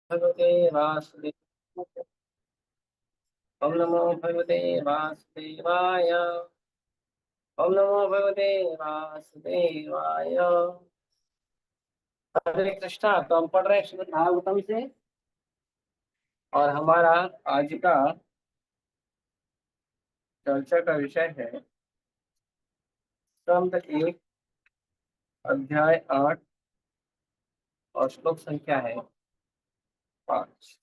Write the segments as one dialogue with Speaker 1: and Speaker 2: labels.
Speaker 1: भगवते वासुदेव। ओम नमो भगवते वासुदेवाय। ओम नमो भगवते वासुदेवाय। हरे कृष्णा। तो हम पढ़ रहे हैं श्रीमद् भागवतम से, और हमारा आज का चर्चा का विषय है स्कंद एक, अध्याय 8, और श्लोक संख्या है 5।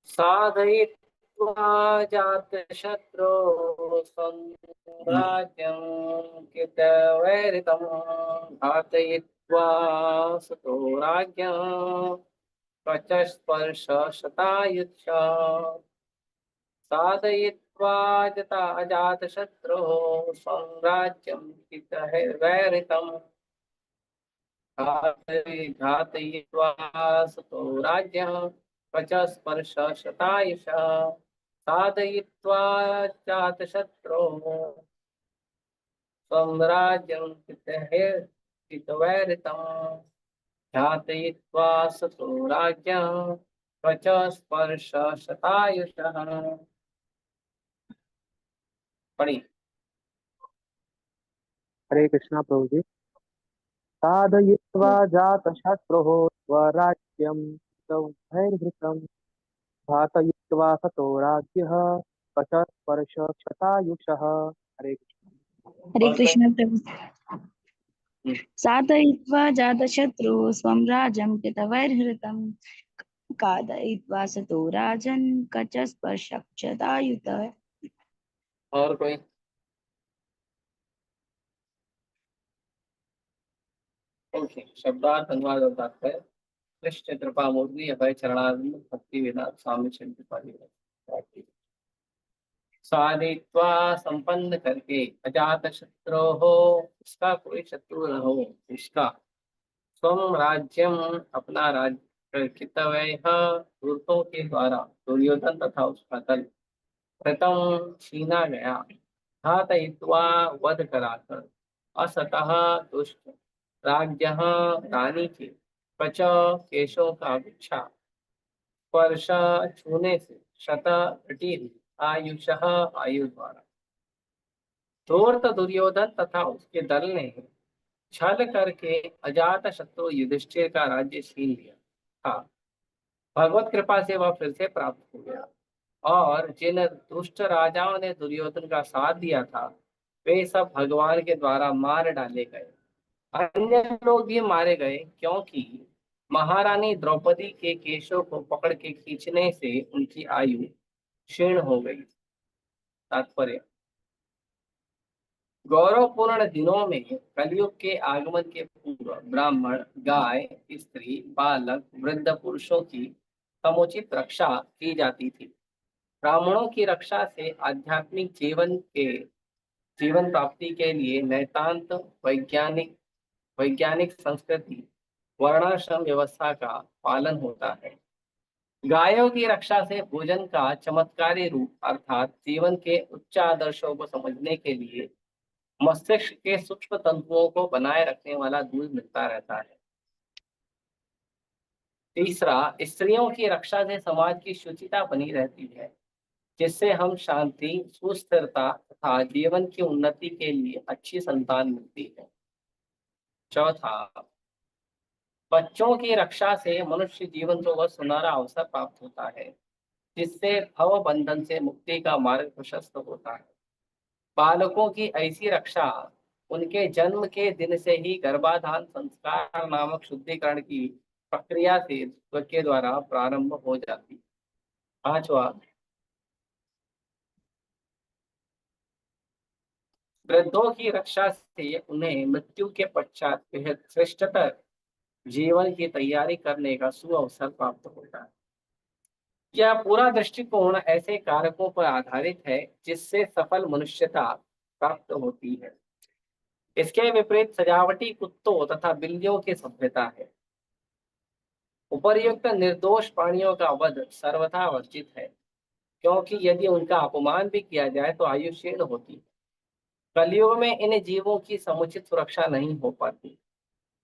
Speaker 1: साधयित्वा जातशत्रो स्वराज्यं कृतवैरितं घातयित्वा सतो राज्ञं कचस्पर्श शतायुष साधयित्वा जता अजातशत्रुः स्वं राज्यं चितवैरितं घातयित्वा सतो राज्ञं कचस्पर्श शतायुष साधयित्वा जातशत्रुः स्वं राज्यं चितवैरितं घातयित्वा सतो राज्ञं कचस्पर्श शतायुषः। पढ़ी।
Speaker 2: हरे कृष्णा प्रभु जी। साधयित्वा जातशत्रुः स्वराज्यं भैर्भृतं घातयित्वा सतो राज्यः पचस्पर्शक्षतायुषः। हरे कृष्ण।
Speaker 3: हरे
Speaker 1: और कोई?
Speaker 3: कृष्ण प्रभु। साधयित्वा जातशत्रुः स्वं राज्यं कृतवैर्हृतं खादयित्वा सतो राजन् कचस्पर्शक्षतायुतः।
Speaker 1: और कोई? ओके। शब्दार्थ अनुवाद और तात्पर्य। कृष्ण कृपा मूर्ति अभय चरणारविंद भक्ति वेदांत स्वामी चंद्र साधित्वा संपन्न करके अजात शत्रु हो, इसका कोई शत्रु न हो, इसका स्वम राज्यम अपना राज्य कृतवैः दूतों के द्वारा दुर्योधन तथा उसका दल प्रथम छीना गया। घातयित्वा वध कराकर असतः दुष्ट राज्य रानी के कच केशों का गुच्छा स्पर्श छूने से शत घटी आयुष आयु द्वारा धूर्त दुर्योधन तथा उसके दल ने छल करके अजात शत्रु युधिष्ठिर का राज्य छीन लिया था। भगवत कृपा से वह फिर से प्राप्त हो गया, और जिन दुष्ट राजाओं ने दुर्योधन का साथ दिया था वे सब भगवान के द्वारा मार डाले गए। अन्य लोग भी मारे गए, क्योंकि महारानी द्रौपदी के केशों को पकड़ के खींचने से उनकी आयु क्षीण हो गई। तात्पर्य। गौरवपूर्ण दिनों में कलयुग के आगमन के पूर्व ब्राह्मण, गाय, स्त्री, बालक, वृद्ध पुरुषों की समुचित रक्षा की जाती थी। ब्राह्मणों की रक्षा से आध्यात्मिक जीवन प्राप्ति के लिए नैतांत वैज्ञानिक वैज्ञानिक संस्कृति वर्णाश्रम व्यवस्था का पालन होता है। गायों की रक्षा से भोजन का चमत्कारी रूप अर्थात जीवन के उच्च आदर्शों को समझने के लिए मस्तिष्क के सूक्ष्म तंतुओं को बनाए रखने वाला दूध मिलता रहता है। तीसरा, स्त्रियों की रक्षा से समाज की शुचिता बनी रहती है, जिससे हम शांति, सुस्थिरता तथा जीवन की उन्नति के लिए अच्छी संतान मिलती है। चौथा, बच्चों की रक्षा से मनुष्य जीवन को वह सुनहरा अवसर प्राप्त होता है, जिससे भव बंधन से मुक्ति का मार्ग प्रशस्त होता है। बालकों की ऐसी रक्षा उनके जन्म के दिन से ही गर्भाधान संस्कार नामक शुद्धिकरण की प्रक्रिया से के द्वारा प्रारंभ हो जाती है। पांचवा, वृद्धों की रक्षा से उन्हें मृत्यु के पश्चात बेहद श्रेष्ठतर जीवन की तैयारी करने का सुअवसर प्राप्त होता है। यह पूरा दृष्टिकोण ऐसे कारकों पर आधारित है जिससे सफल मनुष्यता प्राप्त होती है। इसके विपरीत सजावटी कुत्तों तथा बिल्लियों की सभ्यता है। उपर्युक्त निर्दोष प्राणियों का वध सर्वथा वर्जित है, क्योंकि यदि उनका अपमान भी किया जाए तो आयु क्षीण होती है। कलयुग में इन जीवों की समुचित सुरक्षा नहीं हो पाती।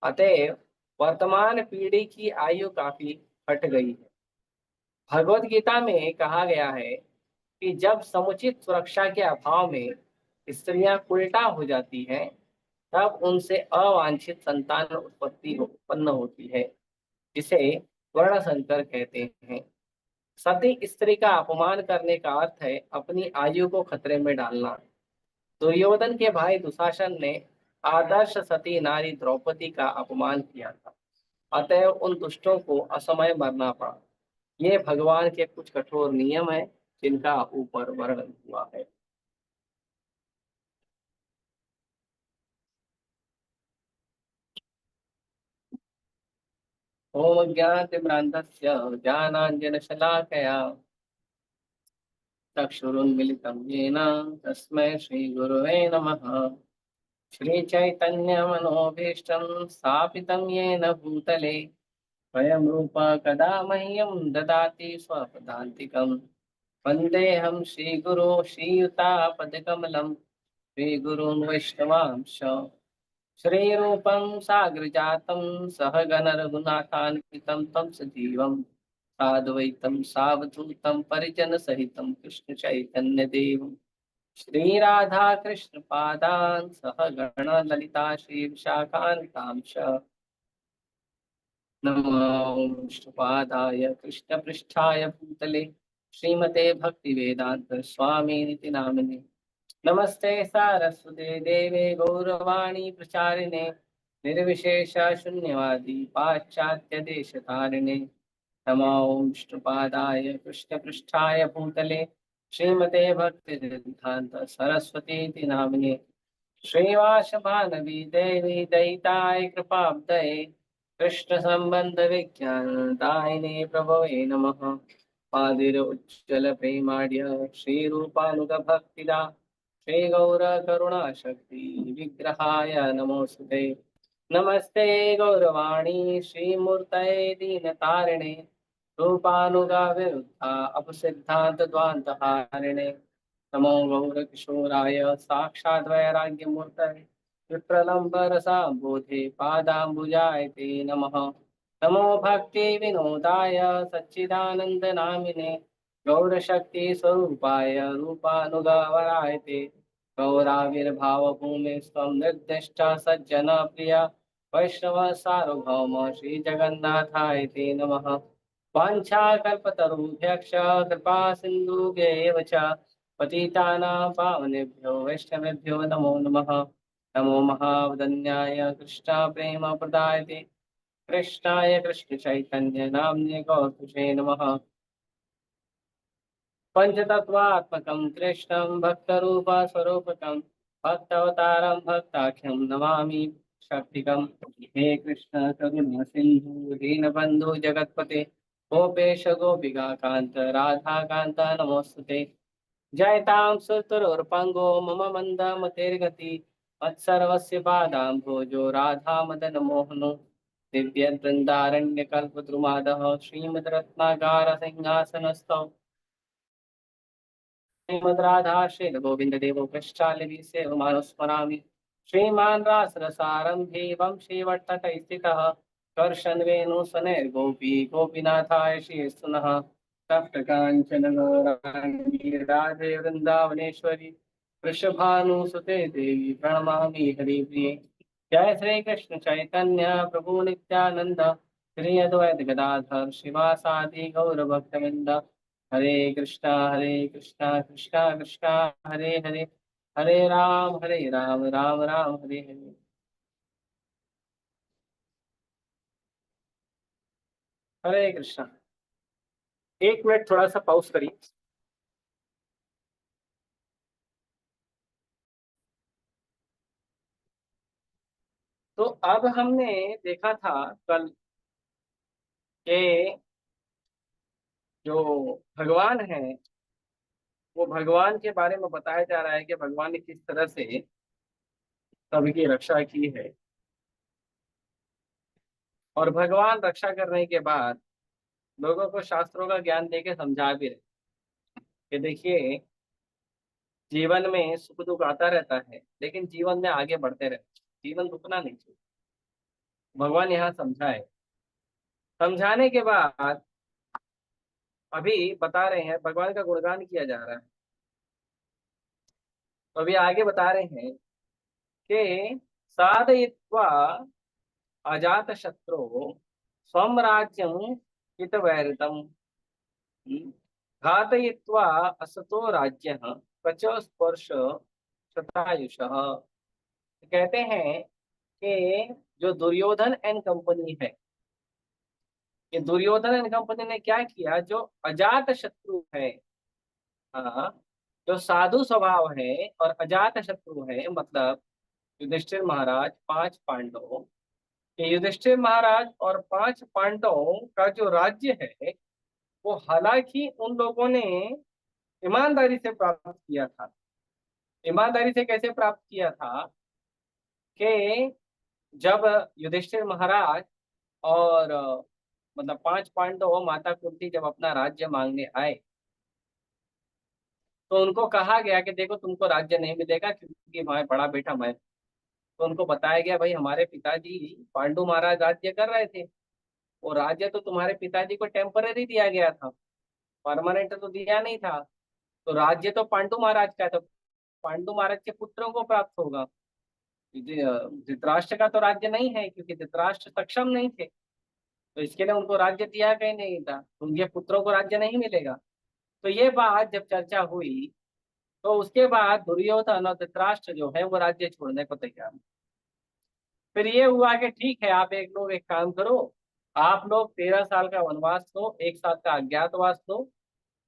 Speaker 1: अतएव वर्तमान पीढ़ी की आयु काफी घट गई है। भगवत गीता में कहा गया है कि जब समुचित सुरक्षा के अभाव में स्त्रियां उल्टा हो जाती हैं, तब उनसे अवांछित संतान उत्पन्न होती है, जिसे वर्ण संकर कहते हैं। सती स्त्री का अपमान करने का अर्थ है अपनी आयु को खतरे में डालना। दुर्योधन के भाई दुशासन ने आदर्श सती नारी द्रौपदी का अपमान किया था, अतएव उन दुष्टों को असमय मरना पड़ा। ये भगवान के कुछ कठोर नियम हैं जिनका ऊपर वर्णन हुआ है। ओम ज्ञानतिम्रान्धस्य ज्ञानाञ्जनशलाकया चक्षुरुन्मिलितं येन तस्मै श्रीगुरवे नमः। श्रीचैतन्यमनोभीष्टं स्थापितं येन भूतले स्वयं रूप कदा मह्यं ददाति स्वपदान्तिकम्। वन्देऽहं श्रीगुरो श्रीयुतापदकमलं श्रीगुरून् वैष्णवांश श्रीरूपं साग्रजातं सहगण रघुनाथान्वितं तं सजीवं साद्वैतं सावधूतं परिजनसहितं कृष्ण चैतन्य देवं श्रीराधा कृष्ण पादान् सहगण ललिता श्री विशाखान्तांश नमो विष्णुपादाय कृष्णपृष्ठाय भूतले श्रीमते भक्तिवेदांत स्वामी निति नामिने नमस्ते सारस्वते देवे गौरवाणी प्रचारिणे निर्विशेष शून्यवादी पाश्चात्य देशतारिणे नमो विष्णुपादाय कृष्णपृष्ठाय भूतले श्रीमते भक्तिसिद्धान्त सरस्वती इति नामिने श्रीवास भानवी देवी दयिताय कृपाब्धये कृष्ण संबंध विज्ञान दायिने प्रभवे नमः। पादिर उज्ज्वल प्रेमाढ्य श्री रूपानुग भक्तिदा श्री गौर करुणा शक्ति विग्रहाय नमोस्तुते। नमस्ते गौरवाणी श्रीमूर्तये दीनतारिणे रूपानुगा विरुद्धा अपसिद्धांत द्वांतहारिणे नमो गौरकिशोराय साक्षात् वैराग्यमूर्तये विप्रलम्बरसाम्बोधे पादाम्बुजाय ते नमः। नमो भक्ति विनोदाय सच्चिदानन्दनामिने गौरशक्ति स्वरूपाय रूपानुगवराय ते गौराविर्भावभूमे स्वं निर्दिष्टा सज्जन प्रिया वैष्णव सार्वभौम श्री जगन्नाथाय ते नमः। वाञ्छाकल्पतरुभ्यश्च कृपा सिन्धुभ्यैव च पतितानां पावनेभ्यो वैष्णवेभ्यो नमो नमः। नमो महावदन्याय कृष्णा प्रेम प्रदायते कृष्णाय कृष्ण चैतन्य नाम्ने गौतुषे नमः। पंचतत्वात्मकं कृष्णं भक्तरूप स्वरूपकं भक्तावतारं भक्ताख्यं नमामि शक्तिकं। हे कृष्ण करुणा सिंधु दीनबंधु जगतपते गोपेश गोपिका कांत राधा कांत नमोस्तुते। जयतां सुतरुर्पंगो मम मंद मतिर्गति मत्सर्वस्य पादाम्भोजो राधा मदन मोहनो दिव्य वृंदारण्य कल्पद्रुमादः श्रीमद् रत्नागार सिंहासनस्थौ श्रीमद् राधा श्री गोविंद देवो पृष्ठालि सेवमानुस्मरामि। श्रीमान रासरसारंभे वंशीवर्तक स्थितः कर्षन् वेणुसनैर्गोपी गोपीनाथाय श्रीस्तुनः। तप्तकाञ्चन गौराङ्गी राधे वृन्दावनेश्वरी वृषभानुसुते देवी प्रणमामि हरिप्रिये। जय श्री कृष्ण चैतन्य प्रभु नित्यानंद श्री अद्वैत गदाधर शिवासादि गौर भक्तवृंद हरे कृष्णा कृष्णा कृष्णा हरे हरे हरे राम राम राम हरे हरे। हरे कृष्णा। एक मिनट थोड़ा सा पॉज करिए। तो अब हमने देखा था कल के जो भगवान है, वो भगवान के बारे में बताया जा रहा है कि भगवान ने किस तरह से सबकी रक्षा की है। और भगवान रक्षा करने के बाद लोगों को शास्त्रों का ज्ञान देके समझा भी रहे कि देखिए, जीवन में सुख दुख आता रहता है, लेकिन जीवन में आगे बढ़ते रहते, जीवन रुकना नहीं चाहिए। भगवान यहाँ समझाए, समझाने के बाद अभी बता रहे हैं, भगवान का गुणगान किया जा रहा है। तो अभी आगे बता रहे हैं कि साधयित्वा अजात शत्रु स्वम राज्यम हितवैरितम घातयित्वा असतो राज्य कच स्पर्श शतायुषः। कहते हैं कि जो दुर्योधन एंड कंपनी है, ये दुर्योधन एंड कंपनी ने क्या किया, जो अजात शत्रु है, हाँ, जो साधु स्वभाव है और अजात शत्रु है, मतलब युधिष्ठिर महाराज, पांच पांडवों, ये युधिष्ठिर महाराज और पांच पांडवों का जो राज्य है, वो हालांकि उन लोगों ने ईमानदारी से प्राप्त किया था। ईमानदारी से कैसे प्राप्त किया था कि जब युधिष्ठिर महाराज और मतलब पांच पांडव माता कुंती जब अपना राज्य मांगने आए, तो उनको कहा गया कि देखो तुमको राज्य नहीं मिलेगा क्योंकि हमारे बड़ा बेटा मैं। तो उनको बताया गया भाई हमारे पिताजी पांडु महाराज राज्य कर रहे थे, वो राज्य तो तुम्हारे पिताजी को टेम्पररी दिया गया था, परमानेंट तो दिया नहीं था। तो राज्य तो पांडु महाराज का है, तो पांडु महाराज के पुत्रों को प्राप्त होगा। धृतराष्ट्र का तो राज्य नहीं है क्योंकि धृतराष्ट्र सक्षम नहीं थे, तो इसके लिए उनको राज्य दिया गया नहीं था, तो उनके पुत्रों को राज्य नहीं मिलेगा। तो ये बात जब चर्चा हुई, तो उसके बाद दुर्योधन और धृतराष्ट्र जो है वो राज्य छोड़ने को तैयार हैं। फिर ये हुआ कि ठीक है, आप एक लोग एक काम करो, आप लोग 13 साल का वनवास लो, 1 साल का अज्ञातवास लो,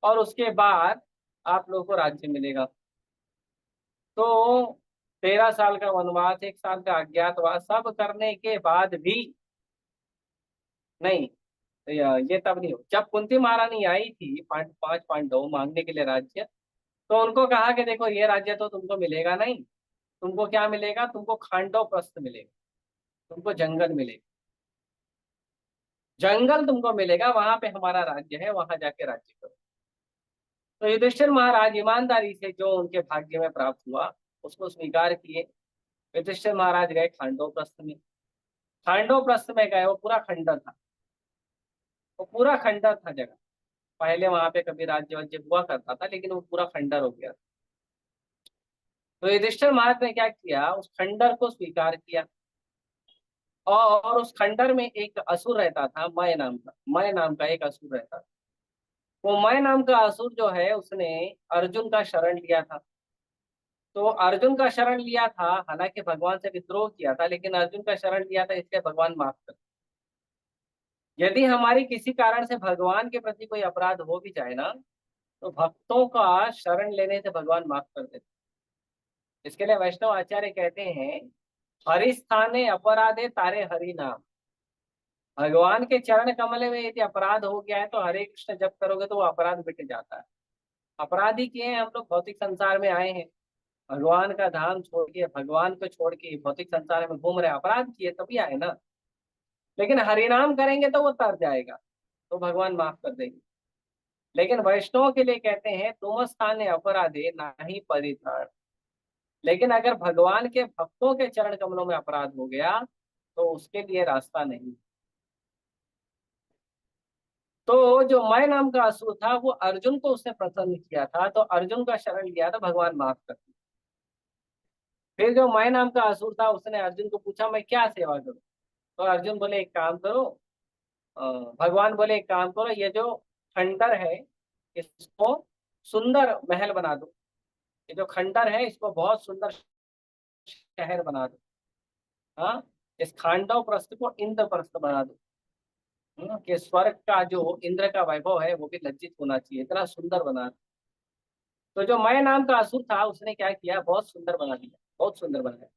Speaker 1: और उसके बाद आप लोग को राज्य मिलेगा। तो 13 साल का वनवास, 1 साल का अज्ञातवास सब करने के बाद भी नहीं, ये तब नहीं हो। जब कुंती महारानी आई थी पांच पांडव मांगने के लिए राज्य, तो उनको कहा कि देखो ये राज्य तो तुमको मिलेगा नहीं, तुमको क्या मिलेगा, तुमको खांडव प्रस्थ मिलेगा, तुमको जंगल मिलेगा, जंगल तुमको मिलेगा, वहां पे हमारा राज्य है, वहां जाके राज्य करो। तो युधिष्ठिर महाराज ईमानदारी से जो उनके भाग्य में प्राप्त हुआ उसको स्वीकार किए। युधिष्ठिर महाराज गए खांडव प्रस्थ में। खांडव प्रस्थ में गए, वो पूरा खंडर था, वो पूरा खंडर था जगह। पहले वहां पे कभी राज्य वाज्य हुआ करता था, लेकिन वो पूरा खंडर हो गया। तो युधिष्ठिर महाराज ने क्या किया, उस खंडर को स्वीकार किया। और उस खंडर में एक असुर रहता था, मय नाम का एक असुर रहता था। वो मय नाम का असुर जो है, उसने अर्जुन का शरण लिया था। तो अर्जुन का शरण लिया था, हालांकि भगवान से विद्रोह किया था, लेकिन अर्जुन का शरण लिया था, इसलिए भगवान माफ कर। यदि हमारी किसी कारण से भगवान के प्रति कोई अपराध हो भी जाए ना, तो भक्तों का शरण लेने से भगवान माफ कर देते। इसके लिए वैष्णव आचार्य कहते हैं, हरि स्थाने अपराधे तारे हरि नाम। भगवान के चरण कमल में यदि अपराध हो गया है तो हरे कृष्ण जप करोगे तो वो अपराध मिट जाता है। अपराधी किए हैं हम लोग, भौतिक संसार में आए हैं, भगवान का धाम छोड़ के, भगवान को छोड़ के भौतिक संसार में घूम रहे हैं, अपराध किए तभी आए ना। लेकिन हरिनाम करेंगे तो वो तर जाएगा, तो भगवान माफ कर देंगे। लेकिन वैष्णव के लिए कहते हैं, तुम स्थाने अपराधे नाही परित्राण। लेकिन अगर भगवान के भक्तों के चरण कमलों में अपराध हो गया तो उसके लिए रास्ता नहीं। तो जो मय नाम का असुर था, वो अर्जुन को उसने प्रसन्न किया था, तो अर्जुन का शरण लिया था, भगवान माफ कर दिया। फिर जो मय नाम का असुर था, उसने अर्जुन को पूछा मैं क्या सेवा करूं। तो अर्जुन बोले एक काम करो, अ, भगवान बोले एक काम करो, ये जो खंडर है इसको सुंदर महल बना दो। ये जो खंडर है इसको बहुत सुंदर शहर बना दो। हाँ, इस खांडव प्रस्थ को इंद्रप्रस्थ बना दो। कि स्वर्ग का जो इंद्र का वैभव है वो भी लज्जित होना चाहिए, इतना सुंदर बना दो। तो जो मय नाम का असुर था उसने क्या किया, बहुत सुंदर बना दिया, बहुत सुंदर बनाया।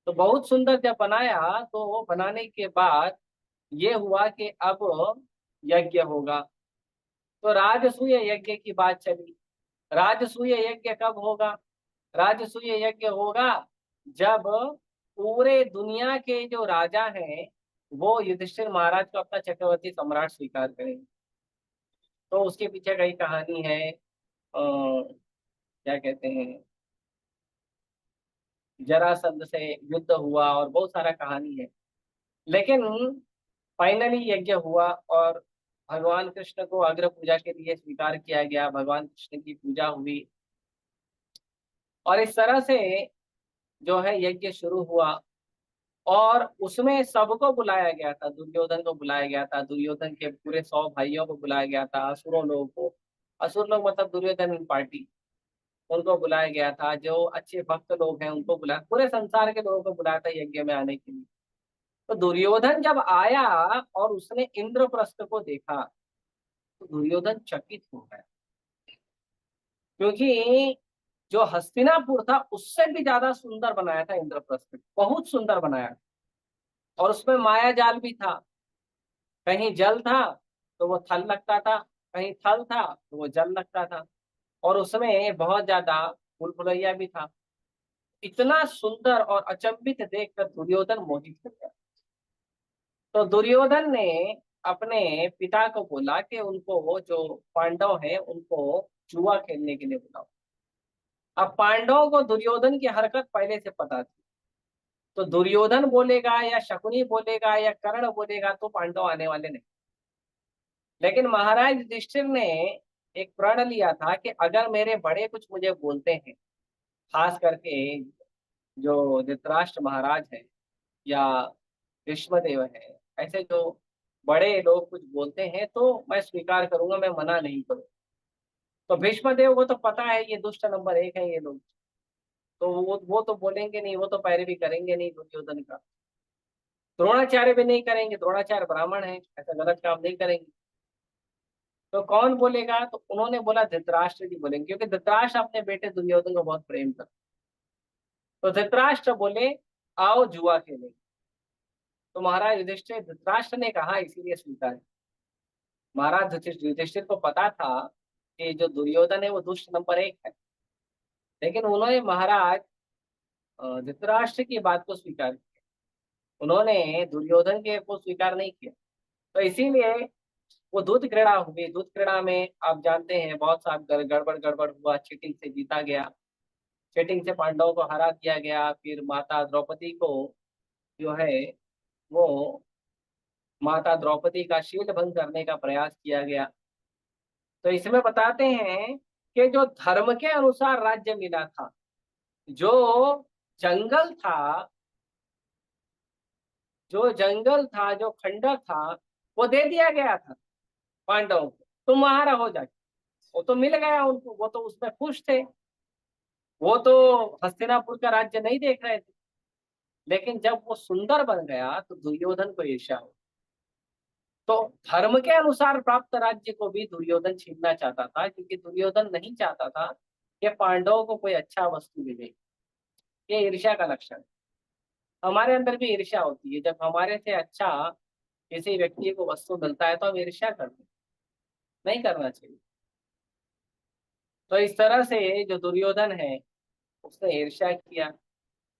Speaker 1: तो बहुत सुंदर जब बनाया, तो वो बनाने के बाद ये हुआ कि अब यज्ञ होगा। तो राजसूय यज्ञ की बात चली। राजसूय यज्ञ कब होगा, राजसूय यज्ञ होगा जब पूरे दुनिया के जो राजा हैं वो युधिष्ठिर महाराज को अपना चक्रवर्ती सम्राट स्वीकार करेंगे। तो उसके पीछे कई कहानी है, क्या कहते हैं, जरासंध से युद्ध हुआ और बहुत सारा कहानी है। लेकिन फाइनली यज्ञ हुआ और भगवान कृष्ण को अग्र पूजा के लिए स्वीकार किया गया, भगवान कृष्ण की पूजा हुई और इस तरह से जो है यज्ञ शुरू हुआ। और उसमें सबको बुलाया गया था, दुर्योधन को बुलाया गया था, दुर्योधन के पूरे 100 भाइयों को बुलाया गया था, असुरों लोगों को, असुर लोग मतलब दुर्योधन पार्टी, उनको बुलाया गया था, जो अच्छे भक्त लोग हैं उनको बुलाया, पूरे संसार के लोगों को बुलाया था यज्ञ में आने के लिए। तो दुर्योधन जब आया और उसने इंद्रप्रस्थ को देखा तो दुर्योधन चकित हो गया, क्योंकि जो हस्तिनापुर था उससे भी ज्यादा सुंदर बनाया था इंद्रप्रस्थ, बहुत सुंदर बनाया। और उसमें माया जाल भी था, कहीं जल था तो वो थल लगता था, कहीं थल था तो वो जल लगता था, और उसमें बहुत ज्यादा भूल भुलैया भी था। इतना सुंदर और अचंभित देखकर दुर्योधन मोहित हो गया। तो दुर्योधन ने अपने पिता को बोला कि उनको, वो जो पांडव हैं उनको जुआ खेलने के लिए बुलाओ। अब पांडवों को दुर्योधन की हरकत पहले से पता थी, तो दुर्योधन बोलेगा या शकुनी बोलेगा या कर्ण बोलेगा तो पांडव आने वाले नहीं। लेकिन महाराज युधिष्ठिर ने एक प्रण लिया था कि अगर मेरे बड़े कुछ मुझे बोलते हैं, खास करके जो धृतराष्ट्र महाराज है या भीष्मदेव है, ऐसे जो बड़े लोग कुछ बोलते हैं तो मैं स्वीकार करूंगा, मैं मना नहीं करूंगा। तो भीष्मदेव को तो पता है ये दुष्ट नंबर 1 है ये लोग, तो वो तो बोलेंगे नहीं, वो तो पैरवी करेंगे नहीं दुर्योधन का। द्रोणाचार्य भी नहीं करेंगे, द्रोणाचार्य ब्राह्मण है, ऐसा गलत काम नहीं करेंगे। तो कौन बोलेगा? तो उन्होंने बोला धृतराष्ट्र जी बोलेंगे, क्योंकि धृतराष्ट्र अपने बेटे दुर्योधन को बहुत प्रेम करता। तो धृतराष्ट्र बोले आओ जुआ खेलें। तो महाराज युधिष्ठिर, धृतराष्ट्र ने कहा इसीलिए स्वीकार। महाराज युधिष्ठिर को पता था कि जो दुर्योधन है वो दुष्ट नंबर 1 है, लेकिन उन्होंने महाराज धृतराष्ट्र की बात को स्वीकार किया, उन्होंने दुर्योधन के को स्वीकार नहीं किया। तो इसीलिए वो दूध क्रीड़ा हुई। दूध क्रीड़ा में आप जानते हैं बहुत सा गड़बड़ गड़बड़ हुआ, चीटिंग से जीता गया, चीटिंग से पांडवों को हरा दिया गया। फिर माता द्रौपदी को जो है वो माता द्रौपदी का शील भंग करने का प्रयास किया गया। तो इसमें बताते हैं कि जो धर्म के अनुसार राज्य मिला था, जो जंगल था, जो खंडर था, वो दे दिया गया था पांडवों को, तुम वहां रहो जाके। वो तो मिल गया उनको, वो तो उसमें खुश थे, वो तो हस्तिनापुर का राज्य नहीं देख रहे थे। लेकिन जब वो सुंदर बन गया तो दुर्योधन को ईर्ष्या हो। तो धर्म के अनुसार प्राप्त राज्य को भी दुर्योधन छीनना चाहता था, क्योंकि दुर्योधन नहीं चाहता था कि पांडवों को कोई अच्छा वस्तु मिले। ये ईर्ष्या का लक्षण है। हमारे अंदर भी ईर्ष्या होती है, जब हमारे से अच्छा किसी व्यक्ति को वस्तु मिलता है तो हम ईर्ष्या करते हैं, नहीं करना चाहिए। तो इस तरह से जो दुर्योधन है उसने ईर्ष्या किया,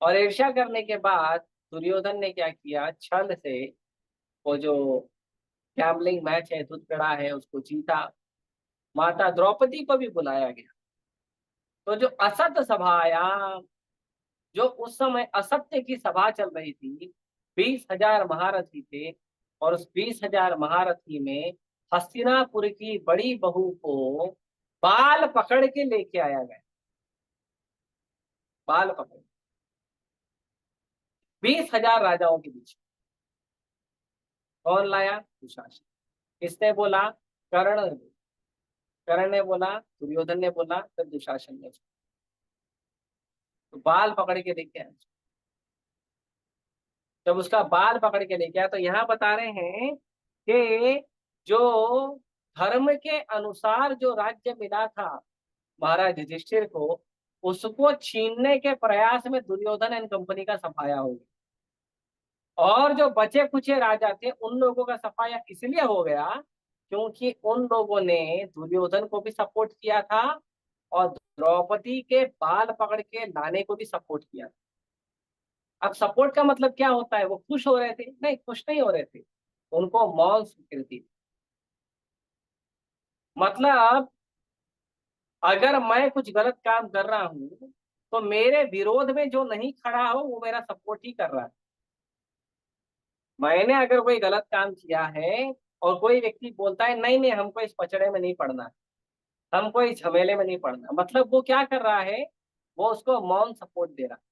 Speaker 1: और ईर्ष्या करने के बाद दुर्योधन ने क्या किया, छल से वो जो गैम्बलिंग मैच है, दूध कड़ा है, उसको जीता। माता द्रौपदी को भी बुलाया गया। तो जो असत सभायाम, जो उस समय असत्य की सभा चल रही थी, 20,000 महारथी थे, और उस 20,000 महारथी में हस्तिनापुर की बड़ी बहू को बाल पकड़ के लेके आया गया। बाल पकड़, 20,000 राजाओं के बीच। कौन लाया? दुशासन। किसने बोला? कर्ण ने। कर्ण ने बोला, दुर्योधन ने बोला, फिर दुशासन ने। तो बाल पकड़ के लेके आया। जब उसका बाल पकड़ के लेके आया तो यहाँ बता रहे हैं कि जो धर्म के अनुसार जो राज्य मिला था महाराज युधिष्ठिर को, उसको छीनने के प्रयास में दुर्योधन एंड कंपनी का सफाया हो गया। और जो बचे कुचे राजा थे उन लोगों का सफाया इसलिए हो गया क्योंकि उन लोगों ने दुर्योधन को भी सपोर्ट किया था और द्रौपदी के बाल पकड़ के लाने को भी सपोर्ट किया। अब सपोर्ट का मतलब क्या होता है? वो खुश हो रहे थे? नहीं, खुश नहीं हो रहे थे, उनको मौन स्वीकृति थी। मतलब अगर मैं कुछ गलत काम कर रहा हूं तो मेरे विरोध में जो नहीं खड़ा हो वो मेरा सपोर्ट ही कर रहा है। मैंने अगर कोई गलत काम किया है और कोई व्यक्ति बोलता है नहीं नहीं हमको इस पचड़े में नहीं पड़ना है, हमको इस झमेले में नहीं पड़ना, मतलब वो क्या कर रहा है, वो उसको मौन सपोर्ट दे रहा है।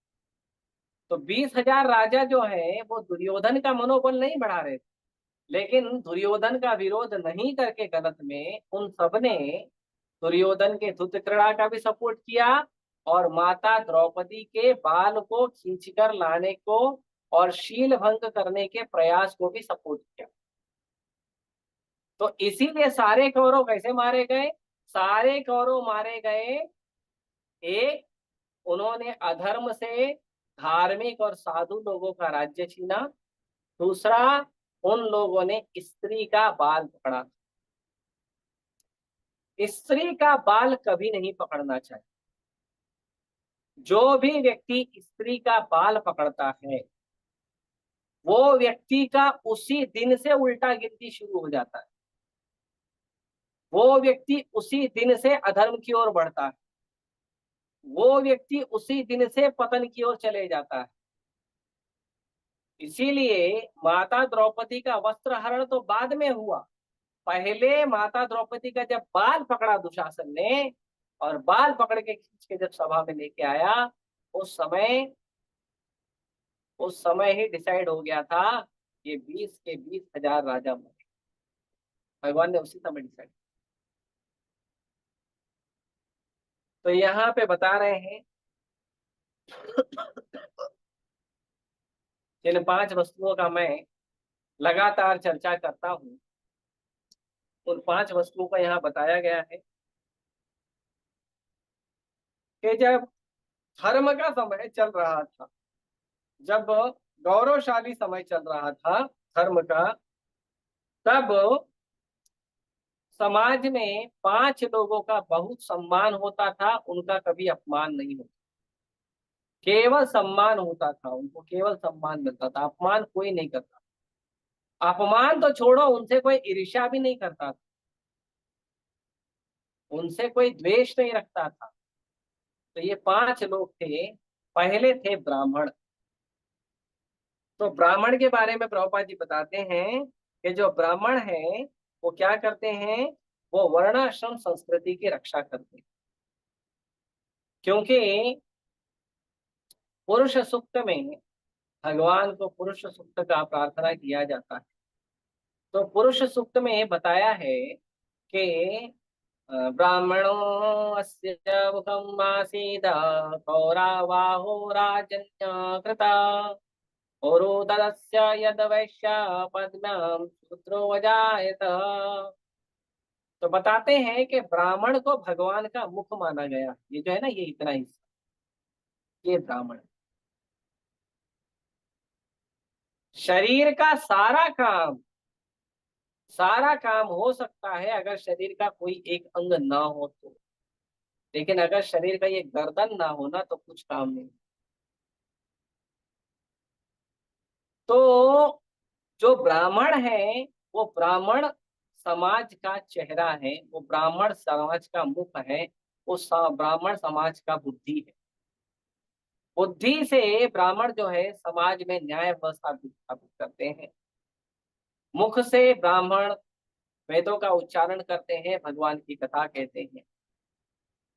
Speaker 1: तो 20,000 राजा जो है वो दुर्योधन का मनोबल नहीं बढ़ा रहे थे, लेकिन दुर्योधन का विरोध नहीं करके गलत में उन सब ने दुर्योधन के धृतक्रीड़ा का भी सपोर्ट किया और माता द्रौपदी के बाल को खींचकर लाने को और शील भंग करने के प्रयास को भी सपोर्ट किया। तो इसीलिए सारे कौरव कैसे मारे गए, सारे कौरव मारे गए, एक, उन्होंने अधर्म से धार्मिक और साधु लोगों का राज्य छीना, दूसरा उन लोगों ने स्त्री का बाल पकड़ा। स्त्री का बाल कभी नहीं पकड़ना चाहिए। जो भी व्यक्ति स्त्री का बाल पकड़ता है वो व्यक्ति का उसी दिन से उल्टा गिनती शुरू हो जाता है, वो व्यक्ति उसी दिन से अधर्म की ओर बढ़ता है, वो व्यक्ति उसी दिन से पतन की ओर चले जाता है। इसीलिए माता द्रौपदी का वस्त्र हरण तो बाद में हुआ, पहले माता द्रौपदी का जब बाल पकड़ा दुशासन ने और बाल पकड़ के खींच के जब सभा में लेके आया, उस समय उस समय ही डिसाइड हो गया था ये 20 के 20,000 राजा मरे। भगवान ने उसी समय डिसाइड। तो यहाँ पे बता रहे हैं जिन 5 वस्तुओं का मैं लगातार चर्चा करता हूँ उन 5 वस्तुओं का यहाँ बताया गया है कि जब धर्म का समय चल रहा था, जब गौरवशाली समय चल रहा था धर्म का, तब समाज में 5 लोगों का बहुत सम्मान होता था, उनका कभी अपमान नहीं होता, केवल सम्मान होता था, उनको केवल सम्मान मिलता था, अपमान कोई नहीं करता। अपमान तो छोड़ो, उनसे कोई ईर्ष्या भी नहीं करता था, उनसे कोई द्वेष नहीं रखता था। तो ये 5 लोग थे। पहले थे ब्राह्मण। तो ब्राह्मण के बारे में प्रभुपाद जी बताते हैं कि जो ब्राह्मण है वो क्या करते हैं, वो वर्णाश्रम संस्कृति की रक्षा करते हैं। क्योंकि पुरुष सूक्त में भगवान को पुरुष सूक्त का प्रार्थना किया जाता है। तो पुरुष सूक्त में बताया है कि ब्राह्मणो अस्य मुखम् आसीद कौरवाहो राजन्य कृता औरोदस्य यद वैश्य पद्मं शूद्रो वजायत। तो बताते हैं कि ब्राह्मण को भगवान का मुख माना गया। ये जो है ना, ये इतना हिस्सा, ये ब्राह्मण। शरीर का सारा काम हो सकता है अगर शरीर का कोई एक अंग ना हो तो, लेकिन अगर शरीर का ये गर्दन ना हो ना तो कुछ काम नहीं। तो जो ब्राह्मण है वो ब्राह्मण समाज का चेहरा है, वो ब्राह्मण समाज का मुख है, वो ब्राह्मण समाज का बुद्धि है। बुद्धि से ब्राह्मण जो है समाज में न्याय व्यवस्था स्थापित करते हैं। मुख से ब्राह्मण वेदों का उच्चारण करते हैं, भगवान की कथा कहते हैं।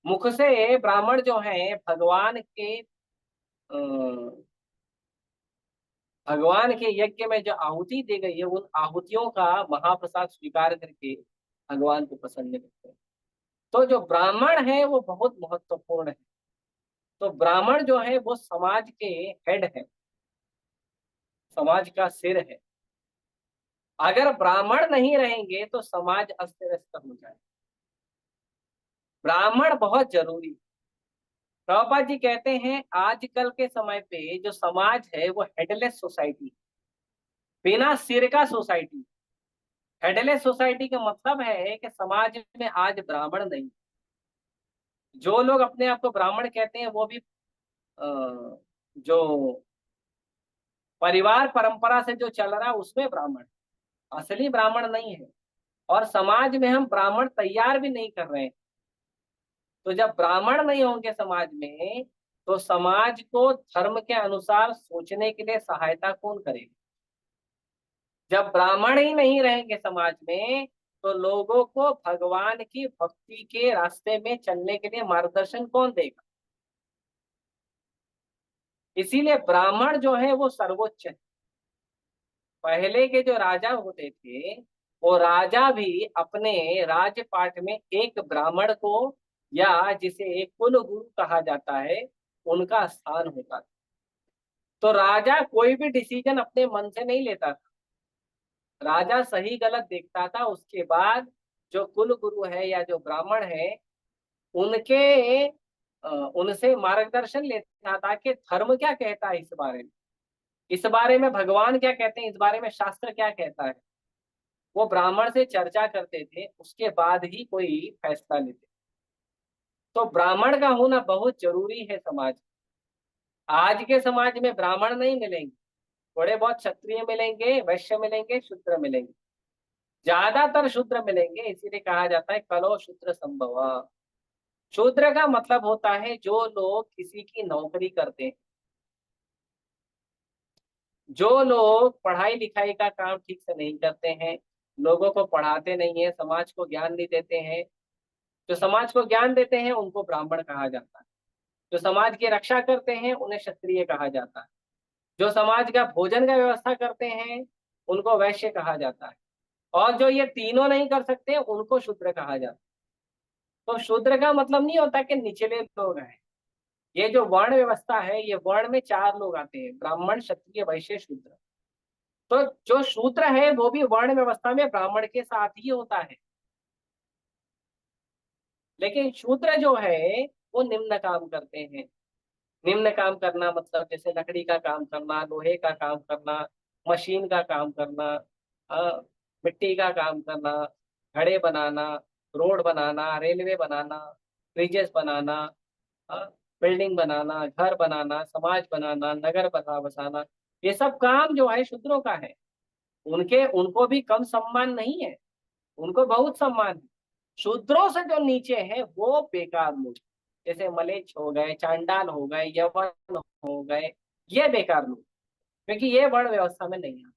Speaker 1: मुख से ब्राह्मण जो है भगवान के यज्ञ में जो आहुति दी गई है उन आहुतियों का महाप्रसाद स्वीकार करके भगवान को प्रसन्न करते हैं। तो जो ब्राह्मण है वो बहुत महत्वपूर्ण है। तो ब्राह्मण जो है वो समाज के हेड है, समाज का सिर है। अगर ब्राह्मण नहीं रहेंगे तो समाज अस्त व्यस्त हो जाए। ब्राह्मण बहुत जरूरी। प्रभुपाद जी कहते हैं आजकल के समय पे जो समाज है वो हेडलेस सोसाइटी, बिना सिर का सोसाइटी। हेडलेस सोसाइटी का मतलब है कि समाज में आज ब्राह्मण नहीं। जो लोग अपने आप को ब्राह्मण कहते हैं वो भी जो परिवार परंपरा से जो चल रहा है उसमें ब्राह्मण, असली ब्राह्मण नहीं है। और समाज में हम ब्राह्मण तैयार भी नहीं कर रहे हैं। तो जब ब्राह्मण नहीं होंगे समाज में तो समाज को धर्म के अनुसार सोचने के लिए सहायता कौन करेगा। जब ब्राह्मण ही नहीं रहेंगे समाज में तो लोगों को भगवान की भक्ति के रास्ते में चलने के लिए मार्गदर्शन कौन देगा। इसीलिए ब्राह्मण जो है वो सर्वोच्च है। पहले के जो राजा होते थे वो राजा भी अपने राजपाट में एक ब्राह्मण को या जिसे एक कुल गुरु कहा जाता है उनका स्थान होता था। तो राजा कोई भी डिसीजन अपने मन से नहीं लेता था। राजा सही गलत देखता था, उसके बाद जो कुल गुरु है या जो ब्राह्मण है उनके उनसे मार्गदर्शन लेता था कि धर्म क्या कहता है इस बारे में, इस बारे में भगवान क्या कहते हैं, इस बारे में शास्त्र क्या कहता है। वो ब्राह्मण से चर्चा करते थे, उसके बाद ही कोई फैसला लेते। तो ब्राह्मण का होना बहुत जरूरी है समाज। आज के समाज में ब्राह्मण नहीं मिलेंगे, थोड़े बहुत क्षत्रिय मिलेंगे, वैश्य मिलेंगे, शूद्र मिलेंगे, ज्यादातर शूद्र मिलेंगे। इसीलिए कहा जाता है कलो शूद्र संभव। शूद्र का मतलब होता है जो लोग किसी की नौकरी करते हैं, जो लोग पढ़ाई लिखाई का काम ठीक से नहीं करते हैं, लोगों को पढ़ाते नहीं है, समाज को ज्ञान नहीं देते हैं। जो समाज को ज्ञान देते हैं उनको ब्राह्मण कहा जाता है, जो समाज की रक्षा करते हैं उन्हें क्षत्रिय कहा जाता है, जो समाज का भोजन का व्यवस्था करते हैं उनको वैश्य कहा जाता है, और जो ये तीनों नहीं कर सकते उनको शूद्र कहा जाता है। तो शूद्र का मतलब नहीं होता कि निचले लोग हैं। ये जो वर्ण व्यवस्था है ये वर्ण में चार लोग आते हैं, ब्राह्मण क्षत्रिय वैश्य शूद्र। तो जो शूद्र है वो भी वर्ण व्यवस्था में ब्राह्मण के साथ ही होता है। लेकिन शूद्र जो है वो निम्न काम करते हैं। निम्न काम करना मतलब जैसे लकड़ी का काम करना, लोहे का काम करना, मशीन का काम करना, मिट्टी का काम करना, घड़े बनाना, रोड बनाना, रेलवे बनाना, ब्रिजेस बनाना, बिल्डिंग बनाना, घर बनाना, समाज बनाना, नगर बसा बसाना, ये सब काम जो है शूद्रों का है। उनके उनको भी कम सम्मान नहीं है, उनको बहुत सम्मान है। शूद्रों से जो नीचे है वो बेकार लोग, जैसे मलेच्छ हो गए, चांडाल हो गए, यवन हो गए, ये बेकार लोग, क्योंकि ये वर्ण व्यवस्था में नहीं है।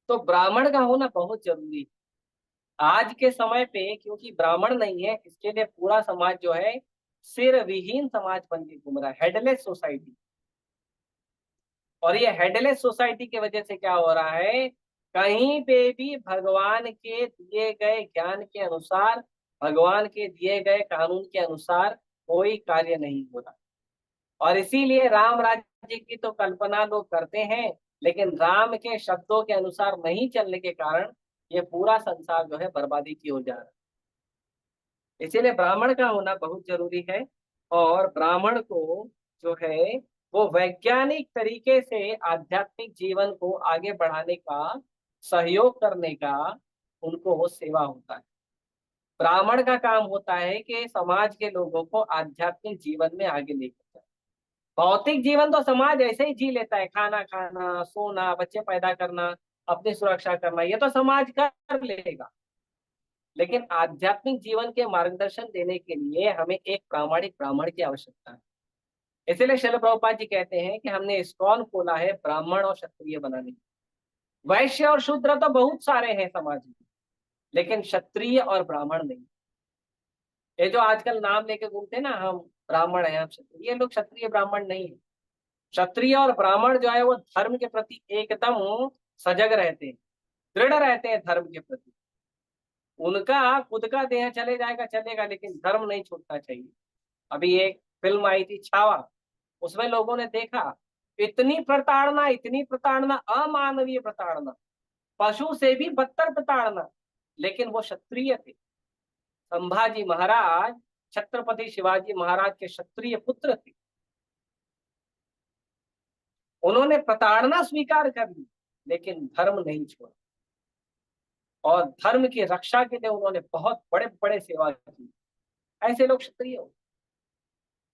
Speaker 1: तो ब्राह्मण का होना बहुत जरूरी है आज के समय पे, क्योंकि ब्राह्मण नहीं है इसके लिए पूरा समाज जो है सिर विहीन समाज बन के घूम रहा है, हेडलेस सोसाइटी। और ये हेडलेस सोसाइटी की वजह से क्या हो रहा है, कहीं पे भी भगवान के दिए गए ज्ञान के अनुसार, भगवान के दिए गए कानून के अनुसार कोई कार्य नहीं हो रहा। और इसीलिए राम राज्य की तो कल्पना लोग करते हैं, लेकिन राम के शब्दों के अनुसार नहीं चलने के कारण ये पूरा संसार जो है बर्बादी की ओर जा रहा है। इसीलिए ब्राह्मण का होना बहुत जरूरी है। और ब्राह्मण को जो है वो वैज्ञानिक तरीके से आध्यात्मिक जीवन को आगे बढ़ाने का, सहयोग करने का उनको वो सेवा होता है। ब्राह्मण का काम होता है कि समाज के लोगों को आध्यात्मिक जीवन में आगे लेकर जाए। भौतिक जीवन तो समाज ऐसे ही जी लेता है, खाना खाना, सोना, बच्चे पैदा करना, अपनी सुरक्षा करना, ये तो समाज कर लेगा। लेकिन आध्यात्मिक जीवन के मार्गदर्शन देने के लिए हमें एक प्रामाणिक ब्राह्मण की आवश्यकता है। इसीलिए शिल प्रभुपाद जी कहते हैं कि हमने इस्कॉन खोला है ब्राह्मण और क्षत्रिय बनाने। वैश्य और शूद्र तो बहुत सारे हैं समाज में, लेकिन क्षत्रिय और ब्राह्मण नहीं। ये जो आजकल नाम लेके घूमते हैं ना, हम ब्राह्मण हैं, हम क्षत्रिय, ये लोग क्षत्रिय ब्राह्मण नहीं है। क्षत्रिय और ब्राह्मण जो है वो धर्म के प्रति एकदम सजग रहते हैं, दृढ़ रहते हैं धर्म के प्रति। उनका खुद का देह चले जाएगा चलेगा, लेकिन धर्म नहीं छूटना चाहिए। अभी एक फिल्म आई थी छावा, उसमें लोगों ने देखा इतनी प्रताड़ना, इतनी प्रताड़ना, अमानवीय प्रताड़ना, पशु से भी बदतर प्रताड़ना, लेकिन वो क्षत्रिय थे। संभाजी महाराज छत्रपति शिवाजी महाराज के क्षत्रिय पुत्र थे। उन्होंने प्रताड़ना स्वीकार कर ली, लेकिन धर्म नहीं छोड़ा। और धर्म की रक्षा के लिए उन्होंने बहुत बड़े बड़े सेवा की। ऐसे लोग क्षत्रिय हो।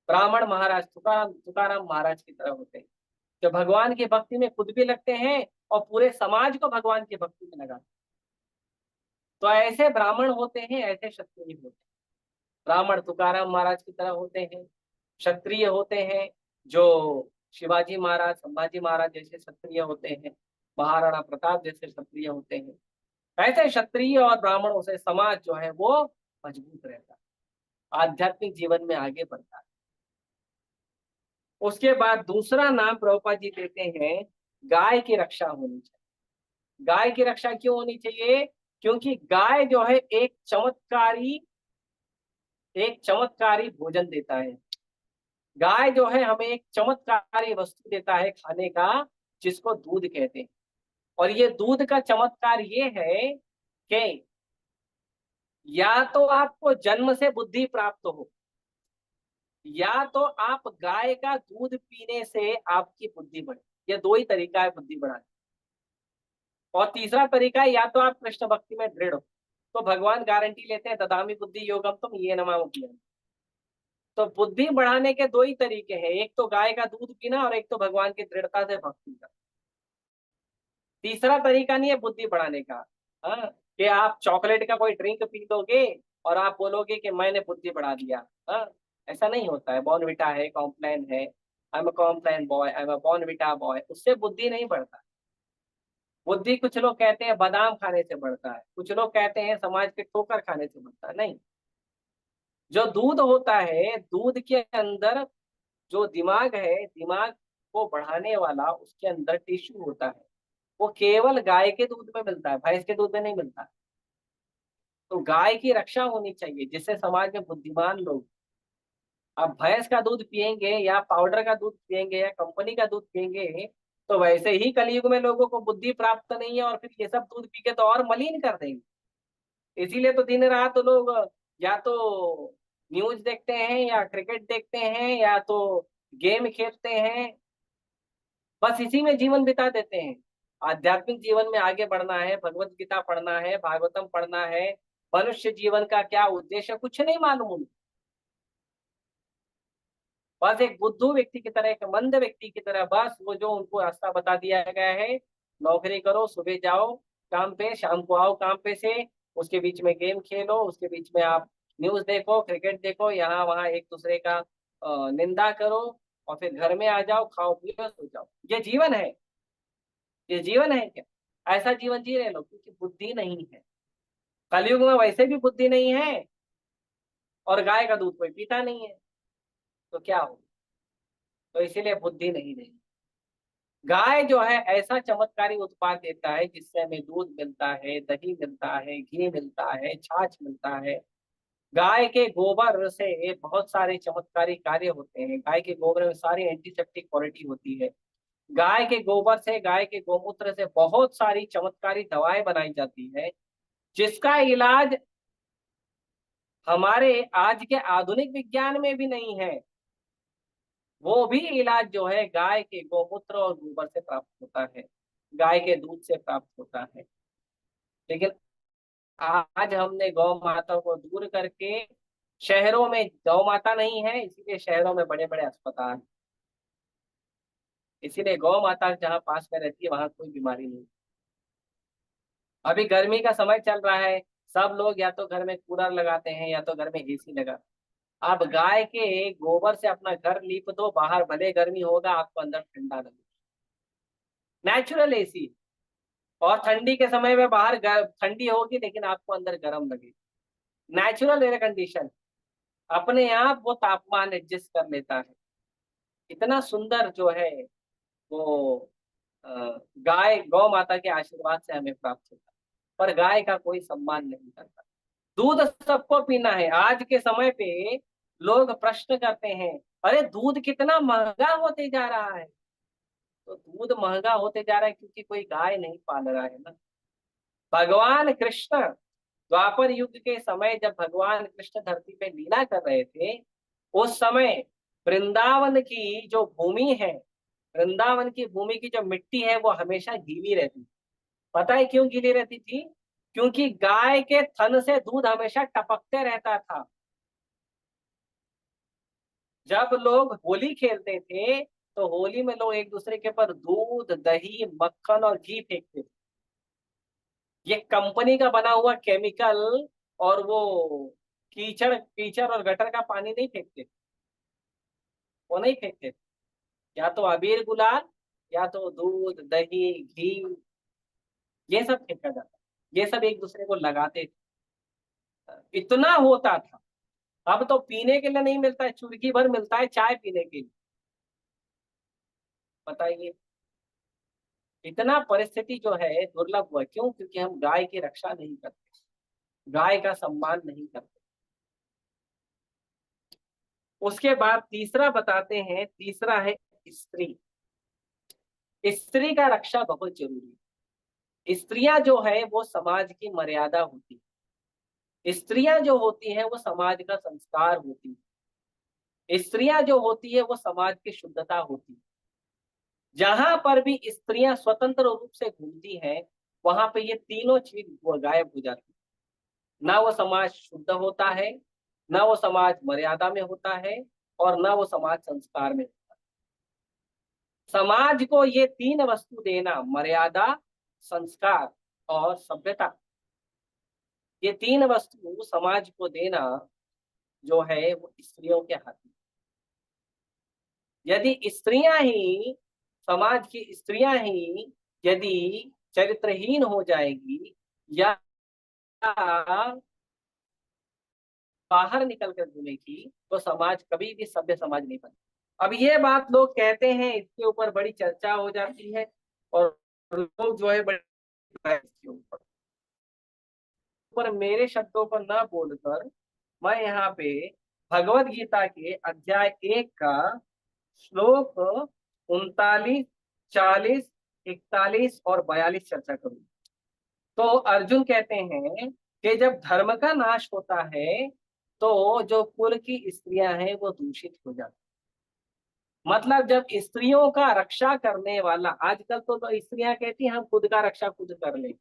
Speaker 1: ब्राह्मण महाराज तुकाराम तुकाराम महाराज की तरह होते हैं, जो भगवान की भक्ति में खुद भी लगते हैं और पूरे समाज को भगवान की भक्ति में लगाते हैं। तो ऐसे ब्राह्मण होते हैं, ऐसे क्षत्रिय होते हैं। ब्राह्मण तुकाराम महाराज की तरह होते हैं, क्षत्रिय होते हैं जो शिवाजी महाराज, संभाजी महाराज जैसे क्षत्रिय होते हैं, महाराणा प्रताप जैसे क्षत्रिय होते हैं, ऐसे क्षत्रिय और ब्राह्मणों से समाज जो है वो मजबूत रहता है, आध्यात्मिक जीवन में आगे बढ़ता है। उसके बाद दूसरा नाम प्रभुपाद जी देते हैं, गाय की रक्षा होनी चाहिए। गाय की रक्षा क्यों होनी चाहिए? क्योंकि गाय जो है एक चमत्कारी भोजन देता है। गाय जो है हमें एक चमत्कारी वस्तु देता है खाने का, जिसको दूध कहते हैं। और ये दूध का चमत्कार ये है कि या तो आपको जन्म से बुद्धि प्राप्त हो, या तो आप गाय का दूध पीने से आपकी बुद्धि बढ़े। ये दो ही तरीका है बुद्धि बढ़ाने। और तीसरा तरीका है, या तो आप कृष्ण भक्ति में दृढ़ हो, तो भगवान गारंटी लेते हैं ददामि बुद्धि योगम तुम ये नमामि। तो बुद्धि बढ़ाने के दो ही तरीके हैं, एक तो गाय का दूध पीना और एक तो भगवान की दृढ़ता से भक्ति का। तीसरा तरीका नहीं है बुद्धि बढ़ाने का, हाँ, कि आप चॉकलेट का कोई ड्रिंक पी लोगे और आप बोलोगे कि मैंने बुद्धि बढ़ा दिया। हाँ, ऐसा नहीं होता है। बॉर्नविटा है, कॉम्प्लान है, I am a Complan boy, I am a Bournvita boy, उससे बुद्धि नहीं बढ़ता। बुद्धि कुछ लोग कहते हैं बादाम खाने से बढ़ता है, कुछ लोग कहते हैं समाज के ठोकर खाने से बढ़ता है। नहीं, जो दूध होता है, दूध के अंदर जो दिमाग है, दिमाग को बढ़ाने वाला उसके अंदर टिश्यू होता है, वो केवल गाय के दूध में मिलता है, भैंस के दूध में नहीं मिलता। तो गाय की रक्षा होनी चाहिए, जिससे समाज में बुद्धिमान लोग, अब भैंस का दूध पिएंगे या पाउडर का दूध पिएंगे या कंपनी का दूध पिएंगे, तो वैसे ही कलयुग में लोगों को बुद्धि प्राप्त नहीं है, और फिर ये सब दूध पी के तो और मलिन कर देंगे। इसीलिए तो दिन रात लोग या तो न्यूज देखते हैं, या क्रिकेट देखते हैं, या तो गेम खेलते हैं, बस इसी में जीवन बिता देते हैं। आध्यात्मिक जीवन में आगे बढ़ना है, भगवत गीता पढ़ना है, भागवतम पढ़ना है, मनुष्य जीवन का क्या उद्देश्य कुछ नहीं मालूम उन्हें। बस एक बुद्धू व्यक्ति की तरह, एक मंद व्यक्ति की तरह, बस वो जो उनको रास्ता बता दिया गया है, नौकरी करो, सुबह जाओ काम पे, शाम को आओ काम पे से, उसके बीच में गेम खेलो, उसके बीच में आप न्यूज देखो, क्रिकेट देखो, यहाँ वहाँ एक दूसरे का निंदा करो, और फिर घर में आ जाओ, खाओ पियो सो जाओ। ये जीवन है? ये जीवन है क्या? ऐसा जीवन जी रहे लोग, क्योंकि बुद्धि नहीं है। कलयुग में वैसे भी बुद्धि नहीं है, और गाय का दूध कोई पीता नहीं है, तो क्या हो? तो इसीलिए बुद्धि नहीं रही। गाय जो है ऐसा चमत्कारी उत्पाद देता है, जिससे हमें दूध मिलता है, दही मिलता है, घी मिलता है, छाछ मिलता है। गाय के गोबर से बहुत सारे चमत्कारी कार्य होते हैं। गाय के गोबर में सारी एंटीसेप्टिक क्वालिटी होती है। गाय के गोबर से, गाय के गोमूत्र से बहुत सारी चमत्कारी दवाएं बनाई जाती है, जिसका इलाज हमारे आज के आधुनिक विज्ञान में भी नहीं है। वो भी इलाज जो है गाय के गोमूत्र और गोबर से प्राप्त होता है, गाय के दूध से प्राप्त होता है। लेकिन आज हमने गौ माता को दूर करके, शहरों में गौ माता नहीं है, इसीलिए शहरों में बड़े बड़े अस्पताल, इसीलिए गौ माता जहाँ पास में रहती है वहां कोई बीमारी नहीं। अभी गर्मी का समय चल रहा है, सब लोग या तो घर में कूलर लगाते हैं या तो घर में एसी लगा। आप गाय के गोबर से अपना घर लीप दो, बाहर भले गर्मी होगा, आपको अंदर ठंडा लगे। Natural AC. और ठंडी के समय में बाहर ठंडी होगी, लेकिन आपको अंदर गर्म लगेगी। नेचुरल एयर कंडीशन अपने आप वो तापमान एडजस्ट कर लेता है। इतना सुंदर जो है वो अ, गाय, गौ माता के आशीर्वाद से हमें प्राप्त होता है। पर गाय का कोई सम्मान नहीं करता। दूध सबको पीना है। आज के समय पे लोग प्रश्न करते हैं, अरे दूध कितना महंगा होते जा रहा है। तो दूध महंगा होते जा रहा है क्योंकि कोई गाय नहीं पाल रहा है ना। भगवान कृष्ण द्वापर युग के समय, जब भगवान कृष्ण धरती पे लीला कर रहे थे, उस समय वृंदावन की जो भूमि है, वृंदावन की भूमि की जो मिट्टी है, वो हमेशा गीली रहती। पता है क्यों गीली रहती थी? क्योंकि गाय के थन से दूध हमेशा टपकते रहता था। जब लोग होली खेलते थे, तो होली में लोग एक दूसरे के ऊपर दूध, दही, मक्खन और घी फेंकते थे। ये कंपनी का बना हुआ केमिकल, और वो कीचड़ कीचड़ और गटर का पानी नहीं फेंकते, वो नहीं फेंकते। या तो अबीर गुलाल, या तो दूध, दही, घी, ये सब फेंका जाता है, ये सब एक दूसरे को लगाते थे, इतना होता था। अब तो पीने के लिए नहीं मिलता है, चुटकी भर मिलता है चाय पीने के लिए। बताइए, इतना परिस्थिति जो है दुर्लभ हुआ, क्यों? क्योंकि हम गाय की रक्षा नहीं करते, गाय का सम्मान नहीं करते। उसके बाद तीसरा बताते हैं, तीसरा है स्त्री। स्त्री का रक्षा बहुत जरूरी है। स्त्रियां जो है वो समाज की मर्यादा होती है, स्त्रियां जो होती हैं वो समाज का संस्कार होती है, स्त्रियां जो होती है वो समाज की शुद्धता होती है। जहां पर भी स्त्रियां स्वतंत्र रूप से घूमती हैं, वहां पे ये तीनों चीज गायब हो जाती है। ना वो समाज शुद्ध होता है, ना वो समाज मर्यादा में होता है, और ना वो समाज संस्कार में होता है। समाज को ये तीन वस्तु देना, मर्यादा, संस्कार और सभ्यता, ये तीन वस्तु समाज को देना जो है वो स्त्रियों के हाथ में। यदि स्त्रियां ही, समाज की स्त्रियां ही यदि चरित्रहीन हो जाएगी, या बाहर निकल कर घूमेगी, तो समाज कभी भी सभ्य समाज नहीं बनेगा। अब ये बात लोग कहते हैं, इसके ऊपर बड़ी चर्चा हो जाती है, और लोग जो है बड़े इसके ऊपर मेरे शब्दों पर ना बोलकर मैं यहाँ पे भगवत गीता के अध्याय 1 का श्लोक 39, 40, 41 और 42 चर्चा करूंगा। तो अर्जुन कहते हैं कि जब धर्म का नाश होता है, तो जो कुल की स्त्रियां हैं वो दूषित हो जाती। मतलब जब स्त्रियों का रक्षा करने वाला, आजकल तो स्त्रियां कहती हैं हम खुद का रक्षा खुद कर ले,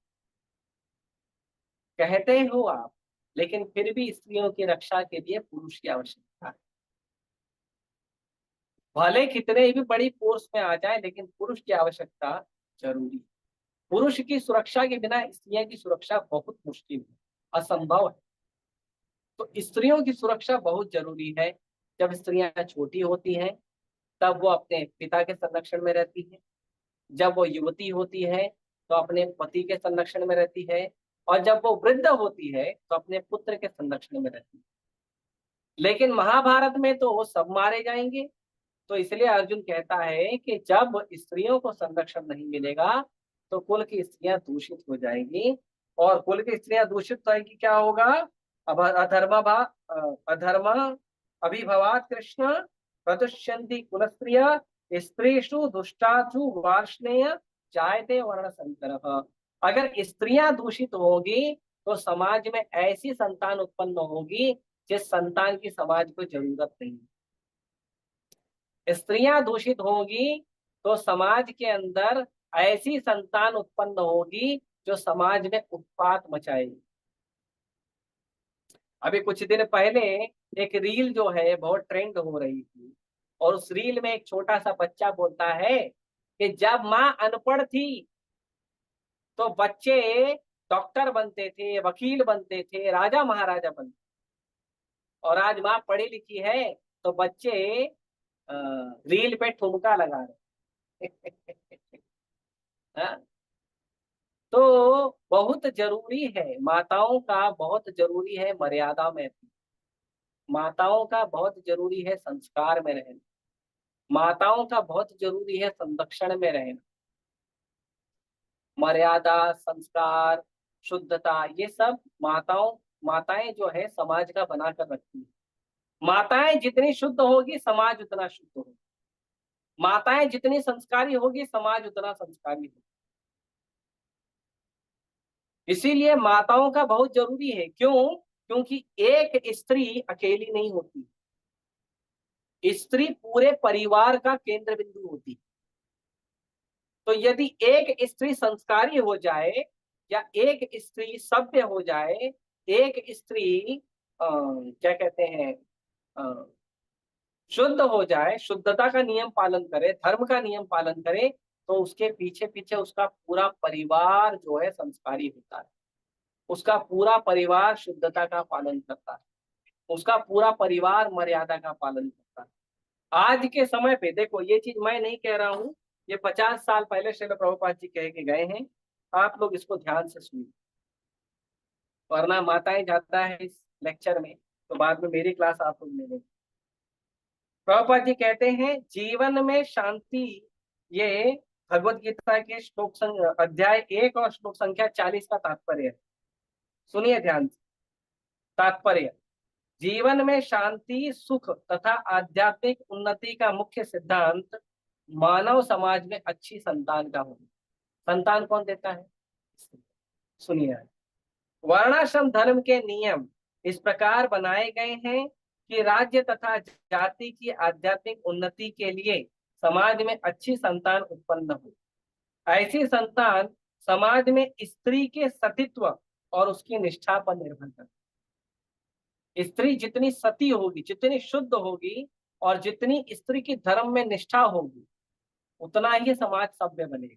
Speaker 1: कहते हो आप, लेकिन फिर भी स्त्रियों की रक्षा के लिए पुरुष की आवश्यकता है। भले कितने भी बड़ी फोर्स में आ जाए, लेकिन पुरुष की आवश्यकता जरूरी है। पुरुष की सुरक्षा के बिना स्त्रियों की सुरक्षा बहुत मुश्किल है, असंभव है। तो स्त्रियों की सुरक्षा बहुत जरूरी है। जब स्त्रियां छोटी होती हैं, तब वो अपने पिता के संरक्षण में रहती है। जब वो युवती होती है, तो अपने पति के संरक्षण में रहती है। और जब वो वृद्ध होती है, तो अपने पुत्र के संरक्षण में रहती है। लेकिन महाभारत में तो वो सब मारे जाएंगे। तो इसलिए अर्जुन कहता है कि जब स्त्रियों को संरक्षण नहीं मिलेगा, तो कुल की स्त्रियां दूषित हो जाएंगी। और कुल की स्त्रियां दूषित होगी, क्या होगा? अब अधर्म अभिभवात कृष्ण प्रदुष्यन्ति कुल स्त्रिय स्त्रीषु दुष्टाचु वार्ष्णेय जायते वर्ण संकर। अगर स्त्रियां दूषित होगी, तो समाज में ऐसी संतान उत्पन्न होगी जिस संतान की समाज को जरूरत नहीं। स्त्रियां दूषित होंगी, तो समाज के अंदर ऐसी संतान उत्पन्न होगी जो समाज में उत्पात मचाएगी। अभी कुछ दिन पहले एक रील जो है बहुत ट्रेंड हो रही थी, और उस रील में एक छोटा सा बच्चा बोलता है कि जब माँ अनपढ़ थी, तो बच्चे डॉक्टर बनते थे, वकील बनते थे, राजा महाराजा बनते, और आज माँ पढ़ी लिखी है, तो बच्चे रील पे ठुमका लगा रहे। हाँ? तो बहुत जरूरी है, माताओं का बहुत जरूरी है मर्यादा में, माताओं का बहुत जरूरी है संस्कार में रहना, माताओं का बहुत जरूरी है संरक्षण में रहना। मर्यादा, संस्कार, शुद्धता, ये सब माताएं जो है समाज का बना कर रखती है। माताएं जितनी शुद्ध होगी, समाज उतना शुद्ध होगा। माताएं जितनी संस्कारी होगी, समाज उतना संस्कारी होगा। इसीलिए माताओं का बहुत जरूरी है। क्यों? क्योंकि एक स्त्री अकेली नहीं होती, स्त्री पूरे परिवार का केंद्र बिंदु होती। तो यदि एक स्त्री संस्कारी हो जाए, या एक स्त्री सभ्य हो जाए, एक स्त्री क्या कहते हैं, शुद्ध हो जाए, शुद्धता का नियम पालन करे, धर्म का नियम पालन करे, तो उसके पीछे पीछे उसका पूरा परिवार जो है संस्कारी होता है, उसका पूरा परिवार शुद्धता का पालन करता है, उसका पूरा परिवार मर्यादा का पालन करता है। आज के समय पे देखो, ये चीज मैं नहीं कह रहा हूँ, ये 50 साल पहले श्रील प्रभुपाद जी कह के गए हैं। आप लोग इसको ध्यान से सुनिए, वरना माताएं जाता है इस लेक्चर में तो बाद में मेरी क्लास आप लोग ले लेंगे। प्रभुपाद जी कहते हैं जीवन में शांति, ये भगवत गीता के अध्याय 1 और श्लोक संख्या 40 का तात्पर्य है। सुनिए ध्यान से। तात्पर्य, जीवन में शांति, सुख तथा आध्यात्मिक उन्नति का मुख्य सिद्धांत मानव समाज में अच्छी संतान का होना। संतान कौन देता है? सुनिए, वर्णाश्रम धर्म के नियम इस प्रकार बनाए गए हैं कि राज्य तथा जाति की आध्यात्मिक उन्नति के लिए समाज में अच्छी संतान उत्पन्न हो। ऐसी संतान समाज में स्त्री के सतीत्व और उसकी निष्ठा पर निर्भर करती है। स्त्री जितनी सती होगी, जितनी शुद्ध होगी और जितनी स्त्री की धर्म में निष्ठा होगी, उतना ही समाज सभ्य बनेगा।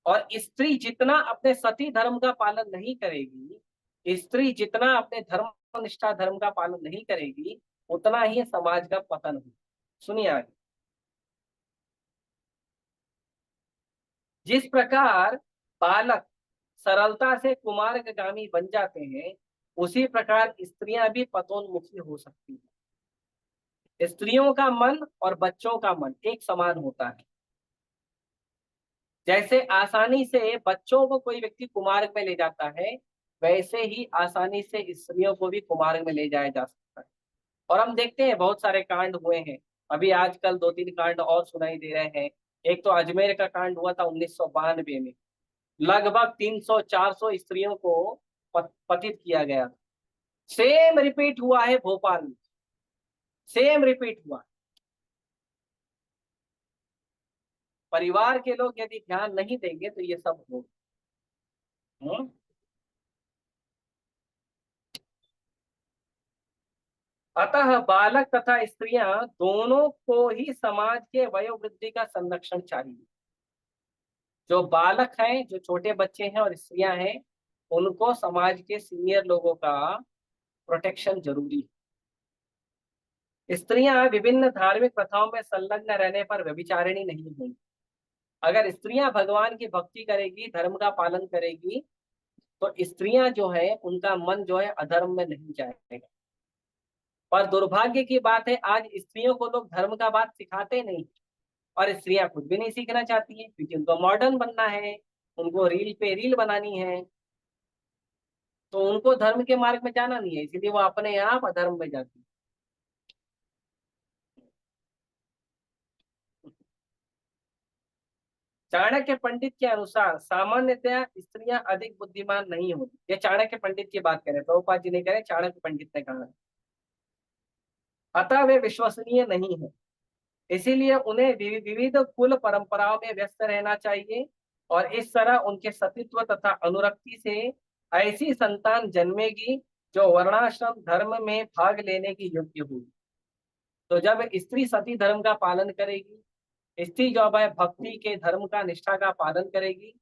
Speaker 1: और स्त्री जितना अपने सती धर्म का पालन नहीं करेगी, स्त्री जितना अपने धर्म निष्ठा धर्म का पालन नहीं करेगी, उतना ही समाज का पतन होगा। सुनिए आगे। जिस प्रकार बालक सरलता से कुमार्गामी बन जाते हैं, उसी प्रकार स्त्रियां भी पतोन्मुखी हो सकती हैं। स्त्रियों का मन और बच्चों का मन एक समान होता है। जैसे आसानी से बच्चों को कोई व्यक्ति कुमार्ग में ले जाता है, वैसे ही आसानी से स्त्रियों को भी कुमार्ग में ले जाया जा सकता है। और हम देखते हैं बहुत सारे कांड हुए हैं, अभी आजकल 2-3 कांड और सुनाई दे रहे हैं। एक तो अजमेर का कांड हुआ था 1992 में, लगभग 300-400 स्त्रियों को पतित किया गया था। सेम रिपीट हुआ है भोपाल में, सेम रिपीट हुआ। परिवार के लोग यदि ध्यान नहीं देंगे तो ये सब होगा। अतः बालक तथा स्त्रियां दोनों को ही समाज के वयोवृद्धि का संरक्षण चाहिए। जो बालक हैं, जो छोटे बच्चे हैं और स्त्रियां हैं, उनको समाज के सीनियर लोगों का प्रोटेक्शन जरूरी है। स्त्रियां विभिन्न धार्मिक प्रथाओं में संलग्न रहने पर व्यभिचारिणी नहीं होंगी। अगर स्त्रियां भगवान की भक्ति करेगी, धर्म का पालन करेगी, तो स्त्रियां जो है उनका मन जो है अधर्म में नहीं जाएगा। पर दुर्भाग्य की बात है, आज स्त्रियों को लोग धर्म का बात सिखाते नहीं, और स्त्रियां खुद भी नहीं सीखना चाहती है, क्योंकि उनको मॉडर्न बनना है, उनको रील पे रील बनानी है, तो उनको धर्म के मार्ग में जाना नहीं है, इसलिए वो अपने आप अधर्म में जाती है। चाणक्य पंडित के अनुसार सामान्यतया स्त्रियां अधिक बुद्धिमान नहीं होती। ये चाणक्य पंडित की बात करें, प्रभुपाद जी ने कहे, चाणक्य पंडित ने कहा। अतः वे विश्वसनीय नहीं है, इसीलिए उन्हें विविध कुल परंपराओं में व्यस्त रहना चाहिए, और इस तरह उनके सतीत्व तथा अनुरक्ति से ऐसी संतान जन्मेगी जो वर्णाश्रम धर्म में भाग लेने की योग्य होगी। तो जब स्त्री सती धर्म का पालन करेगी, स्त्री जब है भक्ति के धर्म का निष्ठा का पालन करेगी,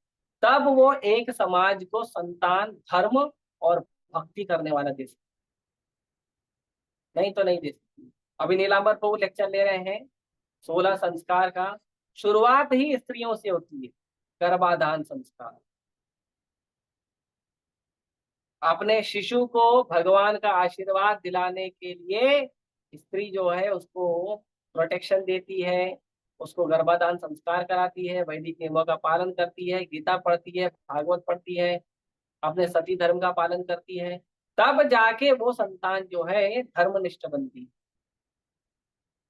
Speaker 1: तब वो एक समाज को संतान, धर्म और भक्ति करने वाला दे सकती, नहीं तो नहीं दे सकती। अभी नीलांबर प्रभु लेक्चर ले रहे हैं 16 संस्कार का। शुरुआत ही स्त्रियों से होती है, गर्भाधान संस्कार। अपने शिशु को भगवान का आशीर्वाद दिलाने के लिए स्त्री जो है उसको प्रोटेक्शन देती है, उसको गर्भाधान संस्कार कराती है, वैदिक नियमों का पालन करती है, गीता पढ़ती है, भागवत पढ़ती है, अपने सती धर्म का पालन करती है, तब जाके वो संतान जो है धर्मनिष्ठ बनती है।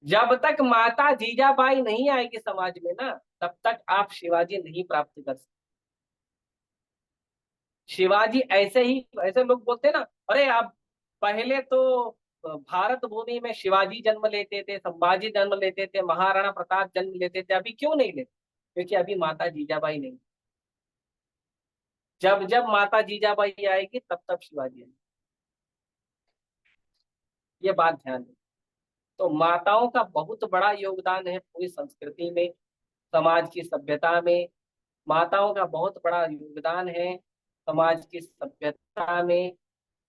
Speaker 1: जब तक माता जीजाबाई नहीं आएगी समाज में ना, तब तक आप शिवाजी नहीं प्राप्त कर सकते। शिवाजी ऐसे ही, ऐसे लोग बोलते हैं ना, अरे आप पहले तो भारत भूमि में शिवाजी जन्म लेते थे, संभाजी जन्म लेते थे, महाराणा प्रताप जन्म लेते थे, अभी क्यों नहीं लेते? क्योंकि अभी माता जीजाबाई नहीं। जब जब माता जीजाबाई आएगी तब तब शिवाजी आएंगे, ये बात ध्यान दें। तो माताओं का बहुत बड़ा योगदान है पूरी संस्कृति में, समाज की सभ्यता में। माताओं का बहुत बड़ा योगदान है समाज की सभ्यता में,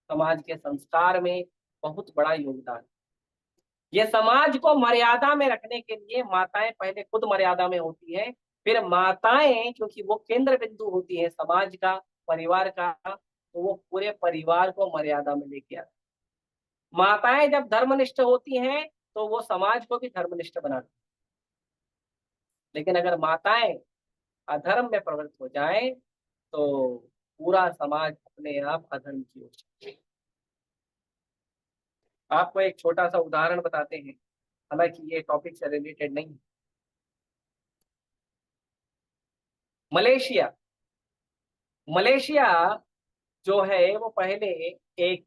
Speaker 1: समाज के संस्कार में बहुत बड़ा योगदान। ये समाज को मर्यादा में रखने के लिए माताएं पहले खुद मर्यादा में होती है, फिर माताएं, क्योंकि वो केंद्र बिंदु होती है समाज का, परिवार का, तो वो पूरे परिवार को मर्यादा में लेके आती। माताएं जब धर्मनिष्ठ होती हैं तो वो समाज को भी धर्मनिष्ठ बनाती। लेकिन अगर माताएं अधर्म में प्रवृत्त हो जाएं तो पूरा समाज अपने आप अधर्म की ओर चले। आपको एक छोटा सा उदाहरण बताते हैं, हालांकि ये टॉपिक से रिलेटेड नहीं है। मलेशिया, मलेशिया जो है वो पहले एक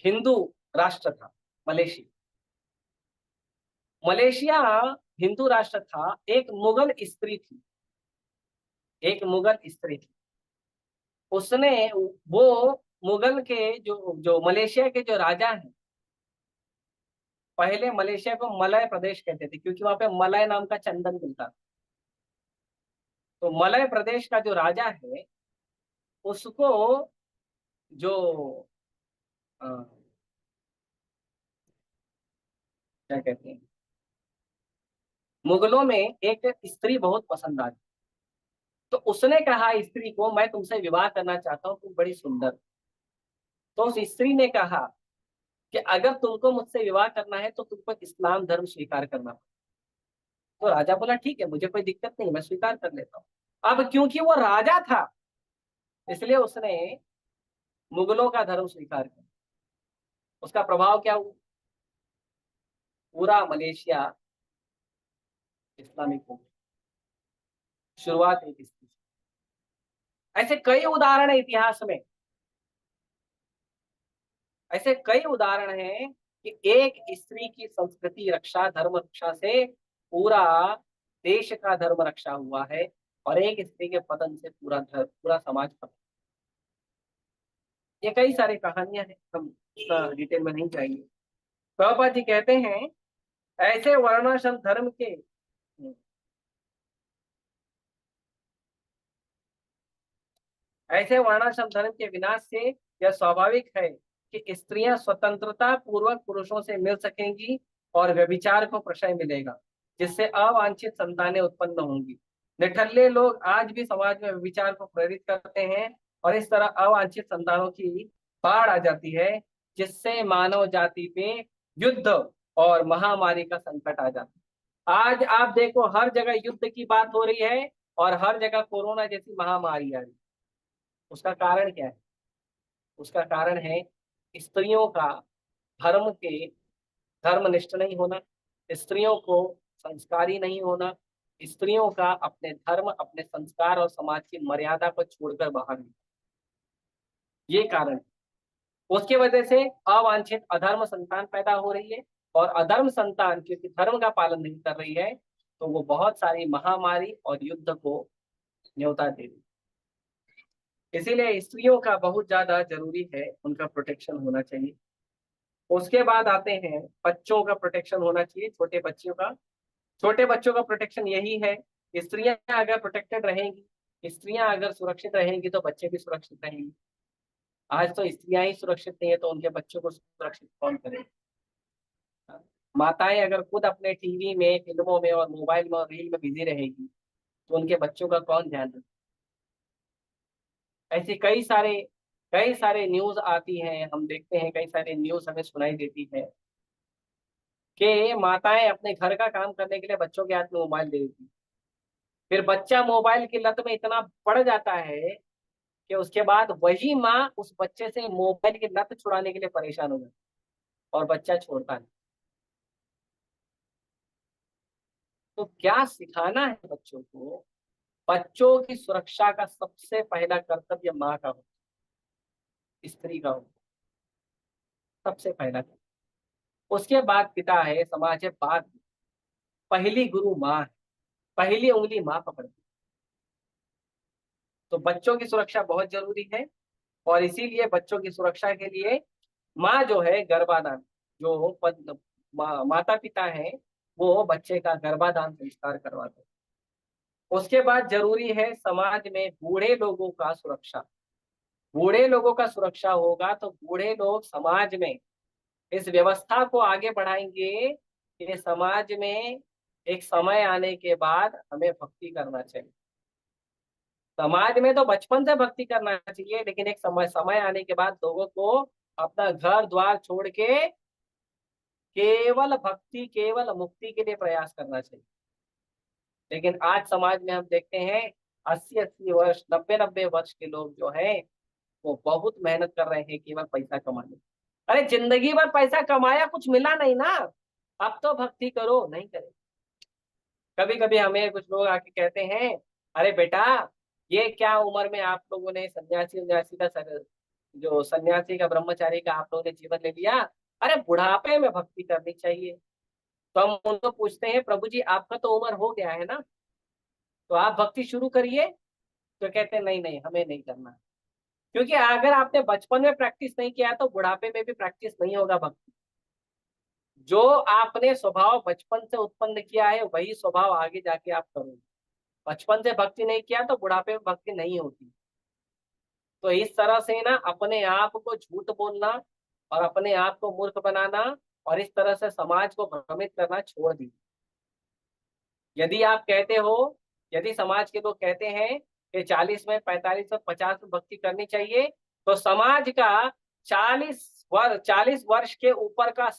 Speaker 1: हिंदू राष्ट्र था। मलेशिया मलेशिया हिंदू राष्ट्र था। एक मुगल स्त्री थी, एक मुगल स्त्री थी। उसने वो मुगल के जो जो मलेशिया के जो राजा हैं, पहले मलेशिया को मलय प्रदेश कहते थे क्योंकि वहां पे मलय नाम का चंदन मिलता था। तो मलय प्रदेश का जो राजा है उसको जो अ, क्या कहते हैं, मुगलों में एक स्त्री बहुत पसंद आई। तो उसने कहा स्त्री को, मैं तुमसे विवाह करना चाहता हूँ, तुम बड़ी सुंदर। तो उस स्त्री ने कहा कि अगर तुमको मुझसे विवाह करना है तो तुमको इस्लाम धर्म स्वीकार करना पड़ेगा। तो राजा बोला ठीक है, मुझे कोई दिक्कत नहीं, मैं स्वीकार कर लेता हूँ। अब क्योंकि वो राजा था इसलिए उसने मुगलों का धर्म स्वीकार किया। उसका प्रभाव क्या हुआ? पूरा मलेशिया इस्लामिक हो गया। शुरुआत एक स्त्री से। ऐसे कई उदाहरण है इतिहास में, ऐसे कई उदाहरण हैं कि एक स्त्री की संस्कृति रक्षा, धर्म रक्षा से पूरा देश का धर्म रक्षा हुआ है, और एक स्त्री के पतन से पूरा धर्म, पूरा समाज पतन। ये कई सारी कहानियां हैं, हम इतना डिटेल में नहीं जाएंगे। प्रभुपाद जी कहते हैं ऐसे वर्णाश्रम धर्म के ऐसे वर्णाश्रम धर्म के विनाश से यह स्वाभाविक है कि स्त्रियां स्वतंत्रता पूर्वक पुरुषों से मिल सकेंगी और व्यभिचार को प्रशय मिलेगा, जिससे अवांछित संतानें उत्पन्न होंगी। निठल्ले लोग आज भी समाज में व्यभिचार को प्रेरित करते हैं और इस तरह अवांछित संतानों की बाढ़ आ जाती है, जिससे मानव जाति पे युद्ध और महामारी का संकट आ जाता है। आज आप देखो हर जगह युद्ध की बात हो रही है और हर जगह कोरोना जैसी महामारी आ रही है। उसका कारण क्या है? उसका कारण है स्त्रियों का धर्म के धर्मनिष्ठ नहीं होना, स्त्रियों को संस्कारी नहीं होना, स्त्रियों का अपने धर्म, अपने संस्कार और समाज की मर्यादा को छोड़कर बाहर निकलना, ये कारण है। उसके वजह से अवांछित अधर्म संतान पैदा हो रही है, और अधर्म संतान क्योंकि धर्म का पालन नहीं कर रही है तो वो बहुत सारी महामारी और युद्ध को न्योता दे रही है। इसीलिए स्त्रियों का बहुत ज्यादा जरूरी है, उनका प्रोटेक्शन होना चाहिए। उसके बाद आते हैं बच्चों का प्रोटेक्शन होना चाहिए, छोटे बच्चों का। छोटे बच्चों का प्रोटेक्शन यही है, स्त्रियां अगर प्रोटेक्टेड रहेंगी, स्त्रियां अगर सुरक्षित रहेंगी तो बच्चे भी सुरक्षित रहेंगे। आज तो स्त्रियां ही सुरक्षित नहीं है तो उनके बच्चों को सुरक्षित कौन करेगा? माताएं अगर खुद अपने टीवी में, फिल्मों में और मोबाइल में और रील में बिजी रहेगी तो उनके बच्चों का कौन ध्यान रखेगा? ऐसे कई सारे न्यूज आती हैं, हम देखते हैं कई सारे न्यूज हमें सुनाई देती है कि माताएं अपने घर का काम करने के लिए बच्चों के हाथ में मोबाइल दे देती हैं। फिर बच्चा मोबाइल की लत में इतना पड़ जाता है कि उसके बाद वही माँ उस बच्चे से मोबाइल की लत छुड़ाने के लिए परेशान हो जाती है और बच्चा छोड़ता नहीं। तो क्या सिखाना है बच्चों को? बच्चों की सुरक्षा का सबसे पहला कर्तव्य माँ का होता है, स्त्री का होता है, सबसे पहला कर्तव्य। उसके बाद पिता है, समाज है, बाद में पहली गुरु माँ है, पहली उंगली माँ पकड़ती है। तो बच्चों की सुरक्षा बहुत जरूरी है, और इसीलिए बच्चों की सुरक्षा के लिए माँ जो है गर्भाधान, जो माता पिता है वो बच्चे का गर्भाधान संस्कार करवाते हैं। उसके बाद जरूरी है समाज में बूढ़े लोगों का सुरक्षा। बूढ़े लोगों का सुरक्षा होगा तो बूढ़े लोग समाज में इस व्यवस्था को आगे बढ़ाएंगे कि समाज में एक समय आने के बाद हमें भक्ति करना चाहिए। समाज में तो बचपन से भक्ति करना चाहिए, लेकिन एक समय समय आने के बाद लोगों को अपना घर द्वार छोड़ के केवल भक्ति, केवल मुक्ति के लिए प्रयास करना चाहिए। लेकिन आज समाज में हम देखते हैं 80-80 वर्ष, 90-90 वर्ष के लोग जो हैं वो बहुत मेहनत कर रहे हैं केवल पैसा कमाने। अरे जिंदगी भर पैसा कमाया, कुछ मिला नहीं ना, अब तो भक्ति करो, नहीं करे। कभी कभी हमें कुछ लोग आके कहते हैं, अरे बेटा ये क्या उम्र में आप लोगों ने सन्यासी उन्यासी का जो सन्यासी का ब्रह्मचारी का आप लोगों ने जीवन ले लिया, अरे बुढ़ापे में भक्ति करनी चाहिए। तो हम उनको पूछते हैं, प्रभु जी आपका तो उम्र हो गया है ना, तो आप भक्ति शुरू करिए। तो कहते हैं नहीं नहीं हमें नहीं करना, क्योंकि अगर आपने बचपन में प्रैक्टिस नहीं किया तो बुढ़ापे में भी प्रैक्टिस नहीं होगा भक्ति। जो आपने स्वभाव बचपन से उत्पन्न किया है वही स्वभाव आगे जाके आप करोगे। बचपन से भक्ति नहीं किया तो बुढ़ापे में भक्ति नहीं होती। तो इस तरह से ना अपने आप को झूठ बोलना और अपने आप को मूर्ख बनाना और इस तरह से समाज को भ्रमित करना छोड़ दीजिए। यदि आप कहते हो, यदि समाज के लोग कहते हैं कि 40 में, 45 में, 50 में भक्ति करनी चाहिए, तो समाज का 40 वर्ष के ऊपर का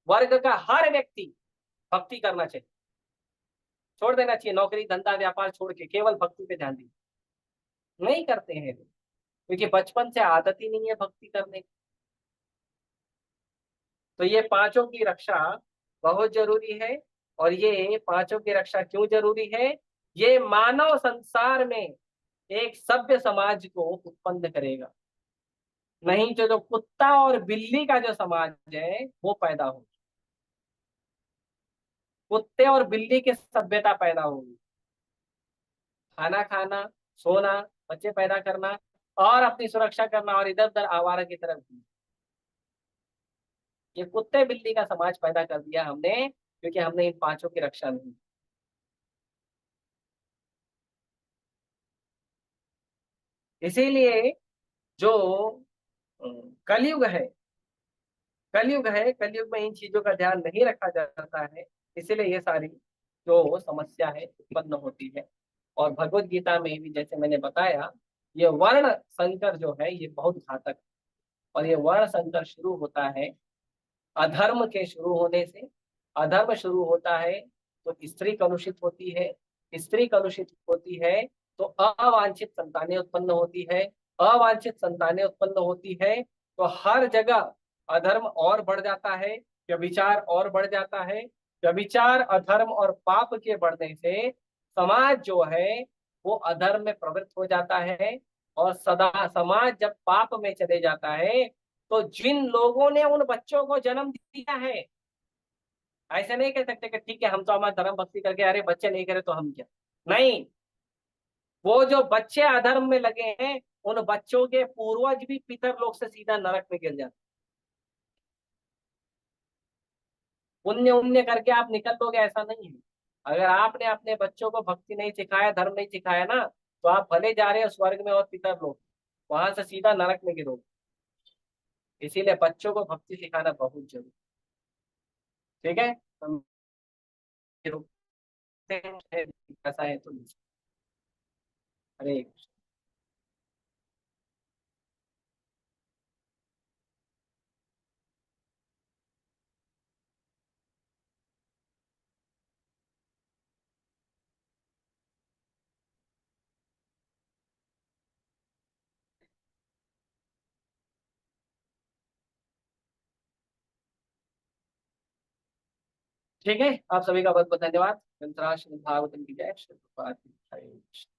Speaker 1: वर्ग का हर व्यक्ति भक्ति करना चाहिए। छोड़ देना चाहिए नौकरी धंधा व्यापार छोड़ के केवल भक्ति पे ध्यान दीजिए। नहीं करते हैं लोग, क्योंकि बचपन से आदत ही नहीं है भक्ति करने की। तो ये पांचों की रक्षा बहुत जरूरी है। और ये पांचों की रक्षा क्यों जरूरी है? ये मानव संसार में एक सभ्य समाज को उत्पन्न करेगा। नहीं तो जो कुत्ता और बिल्ली का जो समाज है वो पैदा हो, कुत्ते और बिल्ली की सभ्यता पैदा होगी। खाना खाना, सोना, बच्चे पैदा करना और अपनी सुरक्षा करना और इधर उधर आवारा की तरफ भी। ये कुत्ते बिल्ली का समाज पैदा कर दिया हमने, क्योंकि हमने इन पांचों की रक्षा नहीं। इसीलिए जो कलयुग है, कलयुग है, कलयुग में इन चीजों का ध्यान नहीं रखा जाता है, इसीलिए ये सारी जो समस्या है उत्पन्न होती है। और भगवत गीता में भी जैसे मैंने बताया, ये वर्ण संकर जो है ये बहुत घातक है। और ये वर्ण संकर शुरू होता है अधर्म के शुरू होने से। अधर्म शुरू होता है तो स्त्री कलुषित होती है, स्त्री कलुषित होती है तो अवांछित संतानें उत्पन्न होती है, अवांछित संतानें उत्पन्न होती है तो हर जगह अधर्म और बढ़ जाता है, व्यभिचार और बढ़ जाता है। व्यभिचार, अधर्म और पाप के बढ़ने से समाज जो है वो अधर्म में प्रवृत्त हो जाता है। और सदा समाज जब पाप में चले जाता है तो जिन लोगों ने उन बच्चों को जन्म दिया है, ऐसे नहीं कह सकते कि ठीक है हम तो हमारा धर्म भक्ति करके, अरे बच्चे नहीं करे तो हम क्या। नहीं, वो जो बच्चे अधर्म में लगे हैं उन बच्चों के पूर्वज भी पितर लोक से सीधा नरक में गिर जाते। पुण्य उन्य करके आप निकल लोगे ऐसा नहीं है। अगर आपने अपने बच्चों को भक्ति नहीं सिखाया, धर्म नहीं सिखाया ना, तो आप भले जा रहे हो स्वर्ग में और पितर लोग, वहां से सीधा नरक में गिरोगे। इसीलिए बच्चों को भक्ति सिखाना बहुत जरूरी। ठीक है, हम ऐसा है तो अरे ठीक है, आप सभी का बहुत बहुत धन्यवाद। भागवतम की जय, श्री प्रभुपाद की जय।